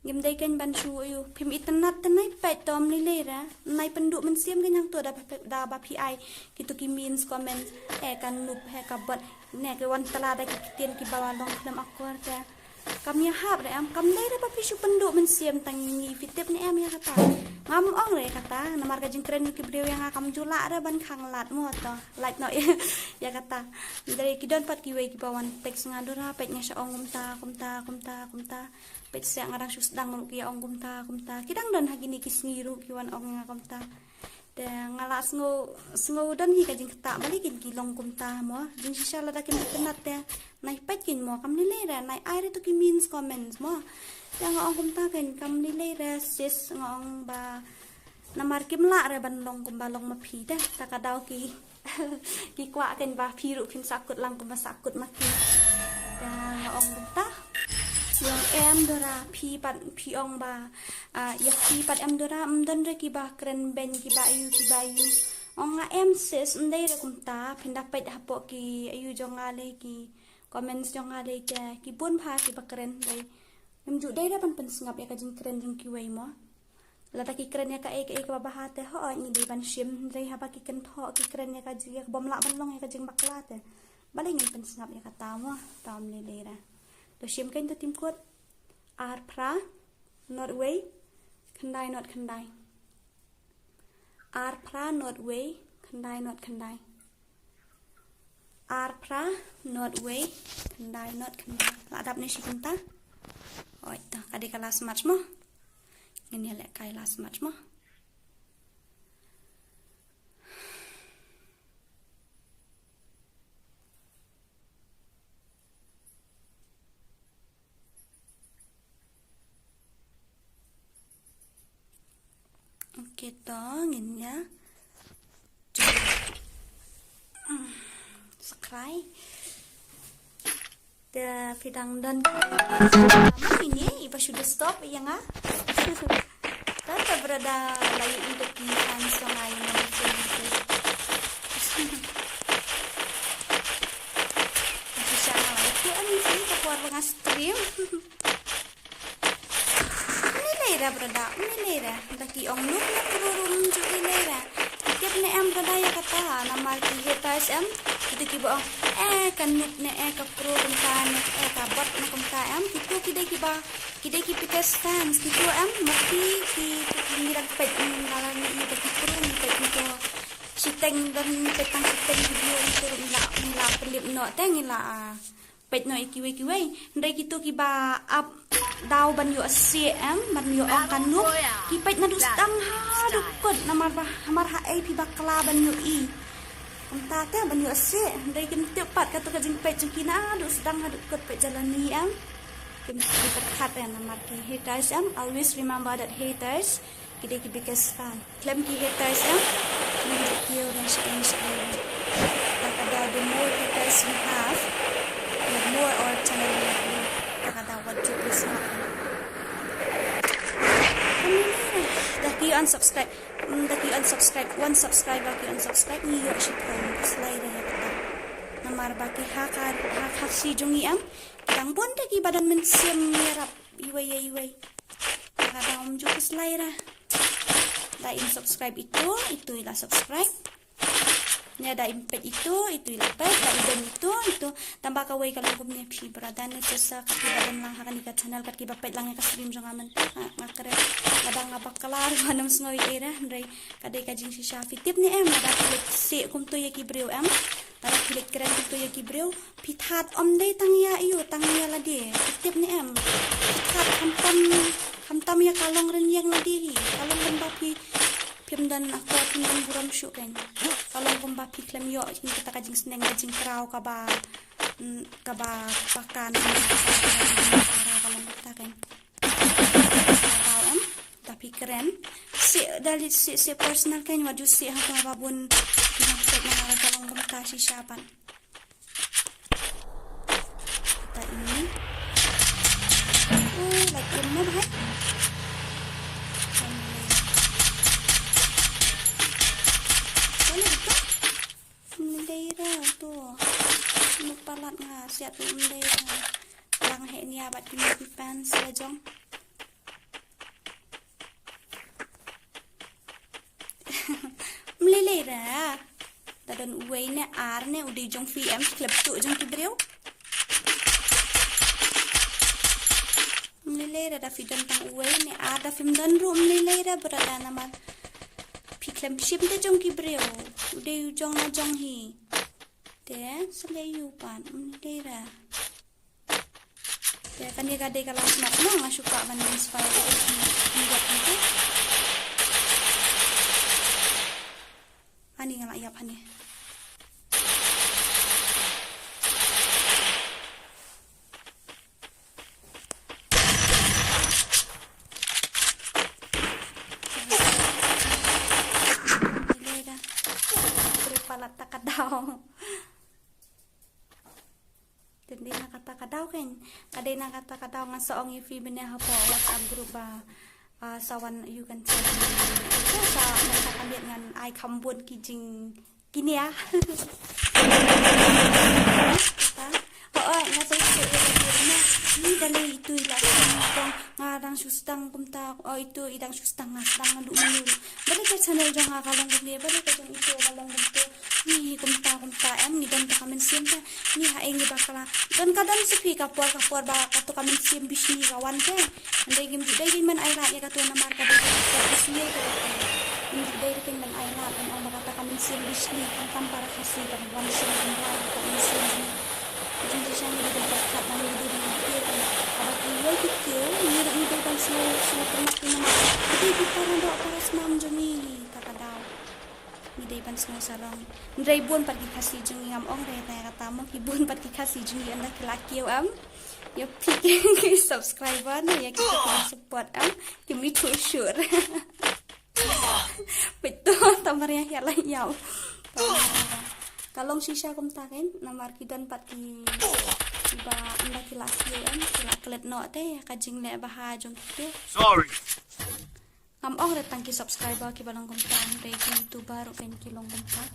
ngim dai kan ban shu ayu phim itanat tanai pai tom ni le ra nai pandu man siam kan yang to da ba pi ai kitu ki means comment kan nup he ka bot ne ke wan tala da ki tien ki bawa long nam akor ka kam ya hab re am kam dai da ba pi shu pandu man siam tang ni fitip ni am ya kata ngam ong re kata namar ka jing kren ki brio yang kam jula da ban khang lat mo to like no ya kata dari ki don pat ki we ki bawan teks ngadura pet nya sha ong kum ta pet sia ngarang sus dang ki ong kum ta kidang dan hagini kisniru ki wan ong nga kum ta de ngala sngo dan hi ka jing ta balikin ki long kum ta mo jing sisala da ki tenat te nai pet kin mo kam ni le ra nai ai re to ki means comments mo yang ong kum ta kan kam ni le ra sis ngong ba namar kim la re ban long kum ba long ma phi de ta ka daw ki ki kwa kan ba phi ru kin sakut lang kum ba sakut ma ki da ong kum ta yang em dora pi ong ba ya pi pat em dora don re ki ba kren ben ki ba ayu ong nga em sis ndai re kum ta pinda pet hapo ki ayu jong ale ki comments jong ale ki bun pha ki ba kren dai em ju dai da pan sngap ya ka jing kren jing ki wei mo la ta ki kren ya ka ka ba ha te ho ni dai ban shim dai ha ba ki ken tho ki kren ya ka ji ya bom la ban long ya ka jing bakla te balai ngin pan sngap ya ka ta mo tam le le ra to shim kan to tim kot ar pra not way khandai not khandai ar pra not way khandai not khandai ar pra not way khandai not khandai la adap ni shi kunta oi ta kadi kelas match mo ngin ya lek kai las match mo kita nginnya subscribe the vidang dan ini iba sudah stop ya nggak kita berada lagi untuk kian sungai masih sana lagi ini sih keluar dengan stream berada lera daki ong nuk na pururum ju lera tiap ne am berada ya kata nama ki haters am itu ki bo kan nuk ne ka pururum kan ka bot na kum ka am itu kidai ki pikas fans itu am mati ki ngirak pet ngalan ni ki pururum pet itu siteng dan petang siteng video itu la pelip no tengila pet no ikiwe ndai kitu ki ba up daw ban yo cm ban yo ong kanuk ki pet na dus dang ha dukot namar ha ai pi bakla ban yo i unta te ban yo se ndai kin tepat ka to ka jing pet kina dus dang ha dukot pet jalani am kin kita khat namar ki haters am always remember that haters kide ki biggest fan claim ki haters am ni ki dan change kada the more haters we have the more our channel will grow kada what to is not daki unsubscribe one subscriber ki unsubscribe ni yo shi pon slide ya kata mar baki haka si jungi am kang bon de ki badan men sim merap iway kada om jukis laira da in subscribe itu ila subscribe nya da impet itu ila pet da idem itu tambah kawai kalau gumnya phi beradan sesa kapibadan lang hakan ika channel kat kiba pet lang ka stream jong aman ngakare ladang ngabak kelar manam sngoy era ndai kadai ka jing si shafi tip ni em da klik si kum to ye ki breu em da klik keren kum to ye ki breu pithat om dei tangya iyo tangya la de tip ni em pithat hamtam ya kalong ren yang la de kalong ren bapi pim dan aku pim dan buram syuk kan kalau kumba piklem yo kita kajing seneng kajing kerau kaba pakan kalau kita kan tahu tapi keren si dari si personal kan wajud si aku babun maksud mengarah kalau kumba si siapan kita ini lagi mau bahas tuh palat nga siap umday lang he niya bat kini pants la jong mlelera dadan uway ne arne uday jong VM club tu jong kibreu mlelera da fidan tang uway ne ada film dan ru mlelera berada naman piklem ship de jong kibreu uday jong na jong hi selayu pan dera ya kan dia kadai kalau snap no nggak suka ban inspire buat itu ani nggak ayap ani dera berupalat takadau Hindi nakata-kadaw ken kaday nakata-kadaw nga soong ifi binaha po WhatsApp group ba sawan you can say sa nakakalian ngan ay kambon kijing kini ya oo nga sa ni dali itu ila kong ngarang sustang kumta itu idang sustang ngasang ndu mulu balik ka channel jong akalong gumle balik ka jong itu akalong gumto ni kumta em ni dan kamen siempre ni haeng ni bakala dan kadang sepi kapuar ba katu kamen sim bisni kawan ke andai gim man ay ya katu na marka de bisni ka ni dai ken man ay na ang kata kamen sim bisni kan para kasi kan wan sim kan kamen sim jadi siya ni de kat na ni de abak ni kecil ni de kan semua ternak ni jadi kita ndo para semam jemi kakadao Day pan semua sarong. Ndray buon pat kikasi jungi am ong day tayo katamo kibun pat kikasi jungi anda kilaki yo piki subscriber na ya kita support kimi to sure. Betul tamarnya hiala yaw. Kalong sisa kum taken namar kidan pat ki iba anda kilaki kilaklet no te kajing le baha jong tu. Sorry. Ong retang ki subscriber ki balong kumpan dari YouTuber kan ki long kumpan.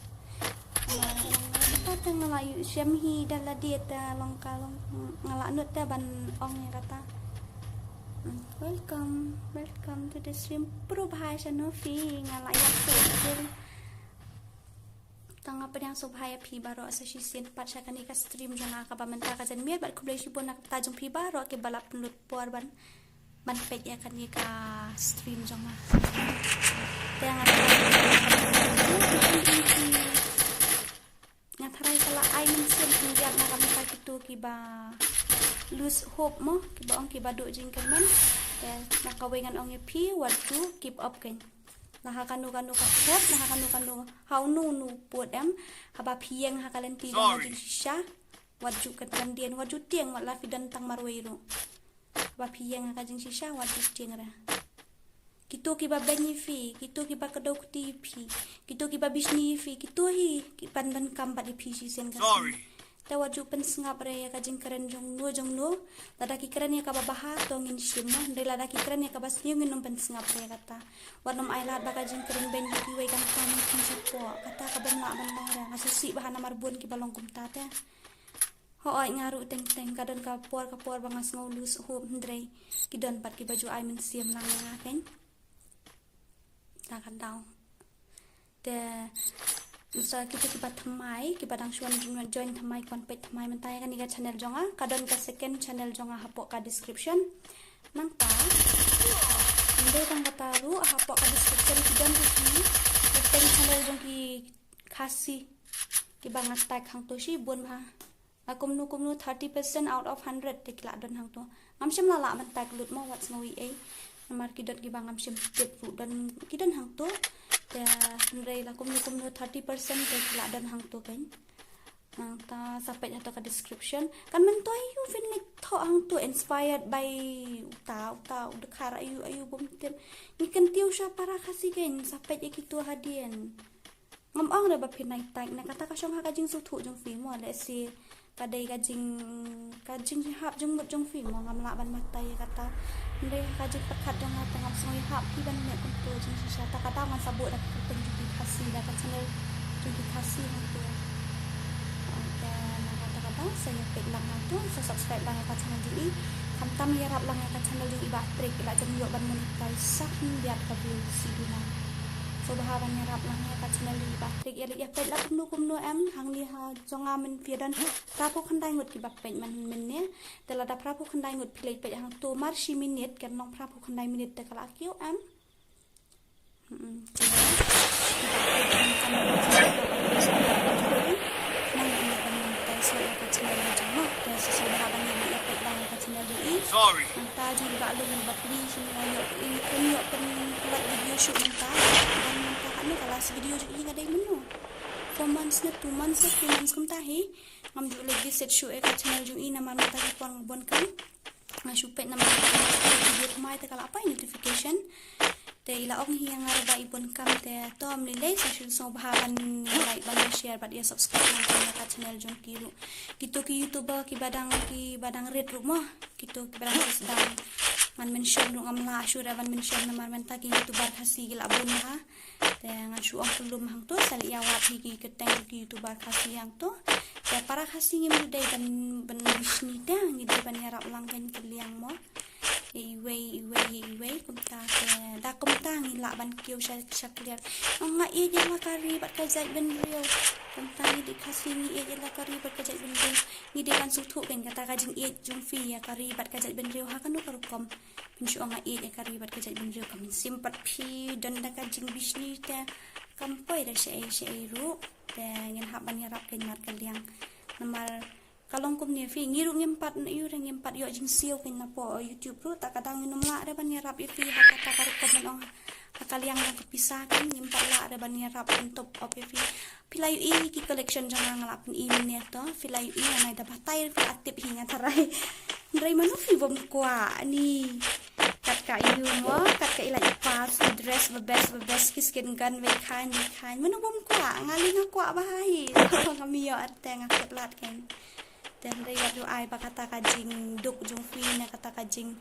Kata ngalayu siam hi dala dieta long kalong ngalanut ta ban ong ya kata. Welcome to the stream pro bahasa Novi ngalayak tu. Tanga pedang subhaya pi baro sa sisin pat sa kanika stream jana ka pamenta ka jan mier bat kublay si pun nak tajong pi baro ki balap lut por ban manpet ya kan ka stream jong ma kaya nga taray kala ay minsan hinggap na kami kakito kiba lose hope mo kiba ong kiba do jing kan man kaya nakawingan ong ipi what to keep up kan nakakanu-kanu ka set nakakanu-kanu how no put em haba piyeng hakalenti na jing siya waju kan kandian waju tiang wala fidan tang marwero bapi yang kajing sisa wajib tiang ra kito kiba banyi fi kito kiba kadau kuti fi kito kiba bisni fi kito hi kipan ban kambat di fi sisen ka ta waju pen sngap re kajing keren jong no lada ki keren ya kaba baha tongin shimo de lada ki keren ya kaba snyung nom pen sngap re kata warnom ailat ba kajing keren ben ki we kan kan support po kata ka bom la ban nong ra ngasusi bahan marbun ki balong kum ta te hooi ngaru teng kadon ka por bangas ngolus hop ndrei kidon pat ki baju ai men siam lang nga ken ta kan daw te misal kita kibat thamai kibadang suan join thamai konpet thamai mentai kan iga channel jonga kadon ka second channel jonga hapok ka description nang ta inde kang kataru hapok ka description kidon ki second channel jong ki khasi kibangat tag hang to si bun ha akum nu 30% out of 100 tikla don hang to ngamsim lala man tag lut mo what's no e namar kidon ki bangam sim tip ru dan kidon hang to ya ndrei la kum nu 30% tikla don hang to kan nang ta sampai atau ke description kan mentoi you feel like tho hang to inspired by uta dekar ayu bom tem ni kan tiu sha para khasi gen sampai kitu hadian ngam ong da ba pinai tak na kata ka shong ha ka jing su thu jong fi mo le si kadai ka jing hap jong mut jong fi mo ngam la ban matai kata ndai ka jing pakat jong ha ngam soi hap ki ban me kun to jing sha ta kata man sabut da kun jing khasi da ka channel jing khasi hang to saya pek lang to so subscribe lang ka channel di kamtam yarap lang ka channel di iba trick ila jam yo ban monetize sak biat ka view siduna so bahawan yarap lang ka channel di iba trick ya pek la kumno em hang li ha jonga men fiadan prapu khandai ngut ki bak pek man ne tela da prapu khandai ngut play pek hang to mar shi minute kan nong prapu khandai minute te kala kyo em Sorry. Anta juga lu bakli semua yo buat video shoot anta dan anta kan kalau video shoot ini ada menu 4 months na 2 months kum tahi ngam ju lagi set shoot ka channel ju ina man ta pon bon kan ngasupet nama video mai ta kala apa notification te ila ong hi nga ba ibon kam te tom lilay sa so bahaban like ban share bat ya subscribe nang ka channel jong kiru gitu ki youtuber ki badang red rumah gitu ki badang sedang man mention ru ngam la syura ban mention namar man ta ki youtuber khasi gila bun ha te ngasu ong pelum hang to sali ya wat hi ki keteng ki youtuber khasi yang to te para khasi ngim dai ban bisni ta ngi dai ban yarap lang kan keliang mo iway kumta da kumta ngi la ban kiu sha clear nga e je la kari bat ka jai ben rio kumta ni dikasih ni e je la kari bat ka jai ben rio ni de ban su thu ben kata ka jing e jung fi ya kari bat ka jai ben rio ha kan ka kom pin shu nga e je kari bat ka jai ben rio kam simpat phi dan da ka jing bisni ta kampoi da she ru te ngin ha ban yarap ken mat kaliang namar kalong kum ni fi ngiru ngimpat na yu ngimpat yo jing siu kin na po YouTube ru tak kadang minum la ada ban yarap ifi kata kar komen kaliang yang kepisah kan ngimpat la ada ban yarap untuk op ifi pilayu i ki collection jang ngalapin i ni to pilayu i na da batai fi aktif hinga tarai ndrai manu fi bom kwa ni kat ka yu mo kat ka ila pas dress the best kiskin gan we khain manu bom kwa ngali nga kwa bahai kami yo arte ngakep lat kan dan raya ju ai ba kata kajing duk jong fi na kata kajing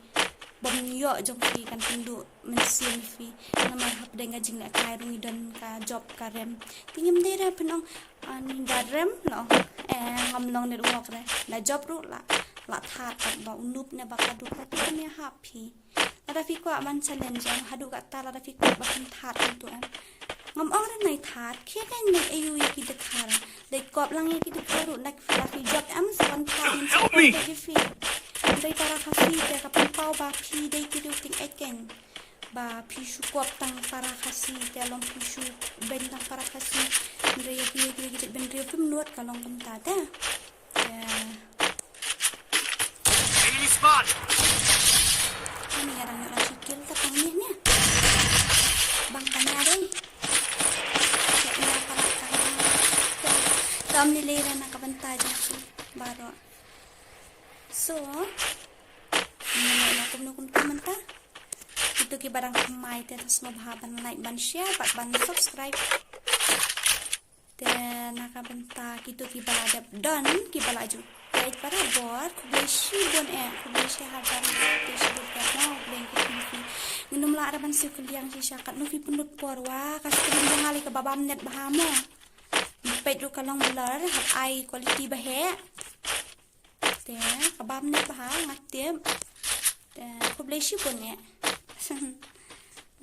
bom yo jong fi kan pindu mensin fi namar hap de ngajing na kai rungi don ka job ka rem tingim de ra penong an da rem no ngam long ne ruok re na job ru la that ba unup ne ba kadu ka ti ne happy ada fi ko man challenge am hadu ka ta la fi ko ba kan that tu am ngam ong ra nai that khia kan ne ayu ki de khar le kop lang ki de khar ru nak fi job am san that in so de fi dai para khasi te ka pau ba fi dai ki du ting eken ba fi shu kop tang para khasi te long fi shu ben tang para khasi dai ki ben rio film nuot ka long kum ta ta Enemy spot. ini orang sikil ta tang ni ne bang tanya dai Kam nilera na kabantay dyan baro. So, nakum man ta. Ito ki barang kumay te tas mabhaban like ban share pat ban subscribe. Te nakabanta kito ki balada don ki balaju. Te page para bor kubleshi bon kubleshi hajar kubleshi bon no blen kufi nginum la araban si kuliang si syakat nufi pendut porwa kasih ngali ke babam net bahamo page lu kalong blur hab ai quality bahe te babam net bahang ngatem te kubleshi bon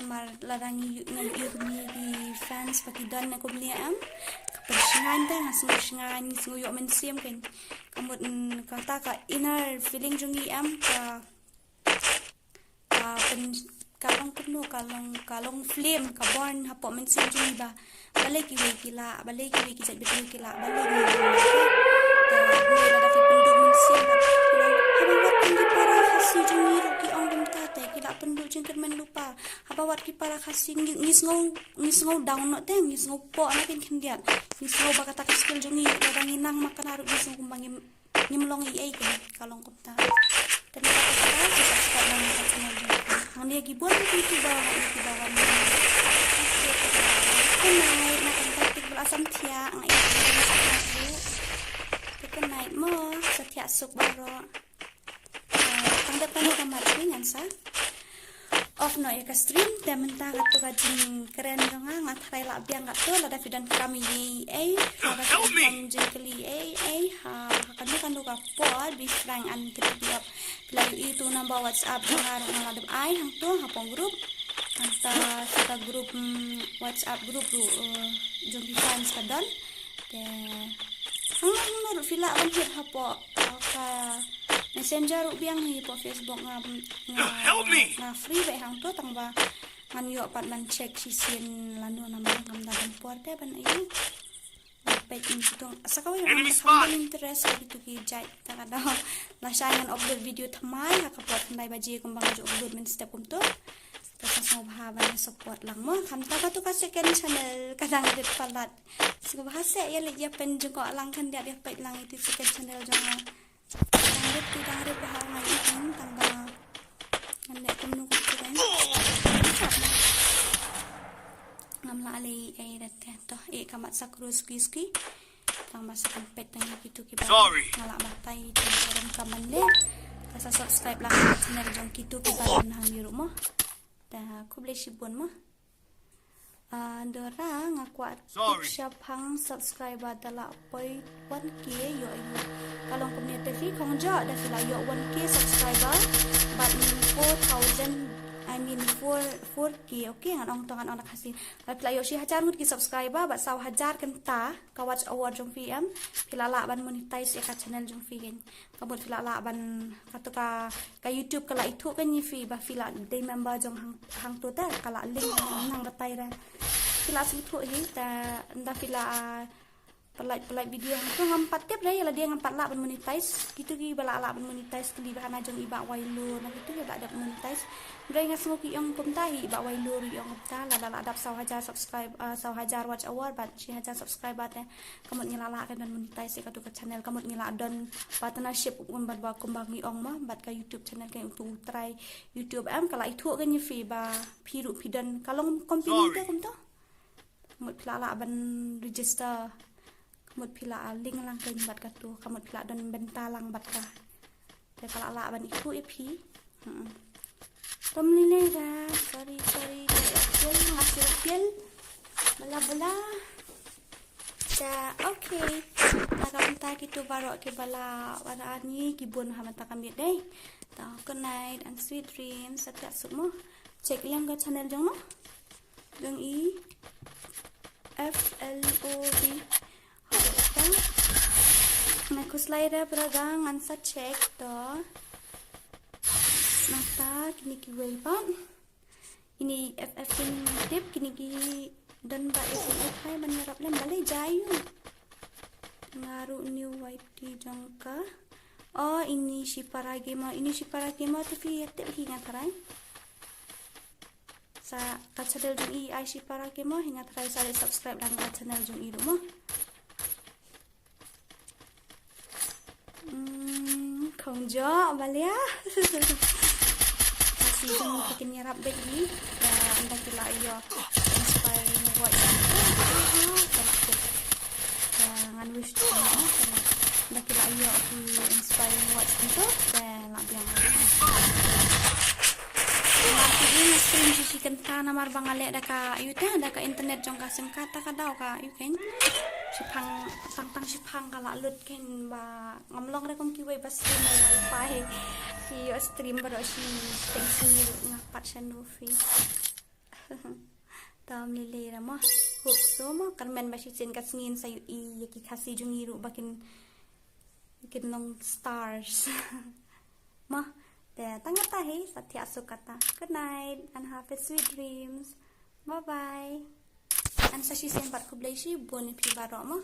mar larangi ngi di fans pakidon na kubliam persingan dah ngasing nguyok mensiam kan kamut kata ka inner feeling jungi ka pen kalong kuno kalong flame ka born hapo mensiam jungi ba balik kiwi kila kijat betul kila balik ni ta ada penduk mensiam ka habawat ki para khasi jungi ki ong tate kila penduk jengker men lupa habawat ki para khasi ngis ngau down no te ngis ngau po na kin kindian ngis ngau bakata skill jungi kadang inang makan harus ngis ngau kumbang nyemlong ai ke kalong kopta dan kata kita sekarang nak channel jungi hang dia gi buat itu ba kenai nak cantik belasam tia ang ai kenai mo setia suk baro tanda kamar ni ngansa off no ya ka stream dan mentah tu kajing keren dong ngat hai la biang kat tu lada fidan kami lada fidan jengkeli ha kan lu ka po di frank an tiap lalu itu nambah WhatsApp dengar ngadep ai hang tu hapong grup anta kita grup WhatsApp grup lu jong di fans kadon de hang nur fila kan hit hapo ka messenger biang hi po Facebook nga free ba hang to tangba man yo pat man check si sin lanu namang kamdagan porte ban ayu page itu sakaw yung interest gitu ki jai takada la sayangan upload video thamai hakapot nai baji kumbang jo upload men step kumto terus mau bahaban support lang mo kamta ka to ka second channel kadang dit palat sigo bahasa ya le ya pen jengko lang kan dia page lang itu second channel jong tidak ada bahan lain tambah anda penuh kan ngamla alai dat toh kamat sakru ski tambah sempet tanya gitu kita ngalak matai orang kaman le rasa subscribe lah channel jong gitu kita nang di rumah dah aku boleh sibun mah dorang akuat siap hang subscriber adalah poi 1k yo kalau community kong jo dah sila yo 1k subscriber but 4k okay ngan ong anak hasil pila yo si hajar mut ki subscriber but saw hajar kenta ka watch award jong VM pila la ban monetize ya ka channel jong VM kabut pila la ban katuka ka YouTube kala itu kan ni fi ba pila day member jong hang tu ta kala link nang ratai ra pila situ hi ta nda pila pelai video tu ngampat tip dah lah dia ngampat la ban monetize gitu ki bala la ban monetize kali bahana jong iba wailu nah gitu ya ada monetize brai ngas ngoki yang pemtahi iba wailu yang pemta la adap saw hajar subscribe saw hajar watch award bat si hajar subscriber teh kamut ngilala kan ban monetize ka tu ka channel kamut ngila don partnership un bat ba kumbangi ong mah bat ka YouTube channel kan untuk try YouTube kala itu kan fi ba piru pidan kalong company teh kumto mut lala ban register kamut pila link lang kan bat ka tu kamut pila don bentalang bat ka te kala la ban itu EP Tomlile ga sorry apel hasil apel bala ja okay nakamta gitu baro ke bala wala ani gibun hamata kami deh ta good night and sweet dreams satya sumo check yang ga channel jong no jong FLOB Naku slider peragang ansa check to mata kini kiway pa ini FF kini tip kini ki dan ba SMS hai manarap lang balay jayo ngaru new YT jongka oh ini si paragi mo to fi tip hinga taray sa ka channel jong ai si paragi mo hinga taray sa subscribe lang ka channel jong i mo không gió balia masih jeng bikin nyerap baby dan anda kila yo inspiring voice jangan wish to anda kila yo kan ta namar bangale da ka yuta da ka internet jong ka singkat ta ka daw ka yu ken sipang tang sipang kala lut ken ba ngamlong re kom kiwai bas na wifi ki stream baro si tengsi ngapat sanufi tam lele ramo hope so mo kan men ba si chen ka singin sa i yaki kasi jungiru bakin long stars ma de tangata he satya sukata. Good night and have a sweet dreams. Bye bye. And sa si sen bat kublay si bon pi baro mo.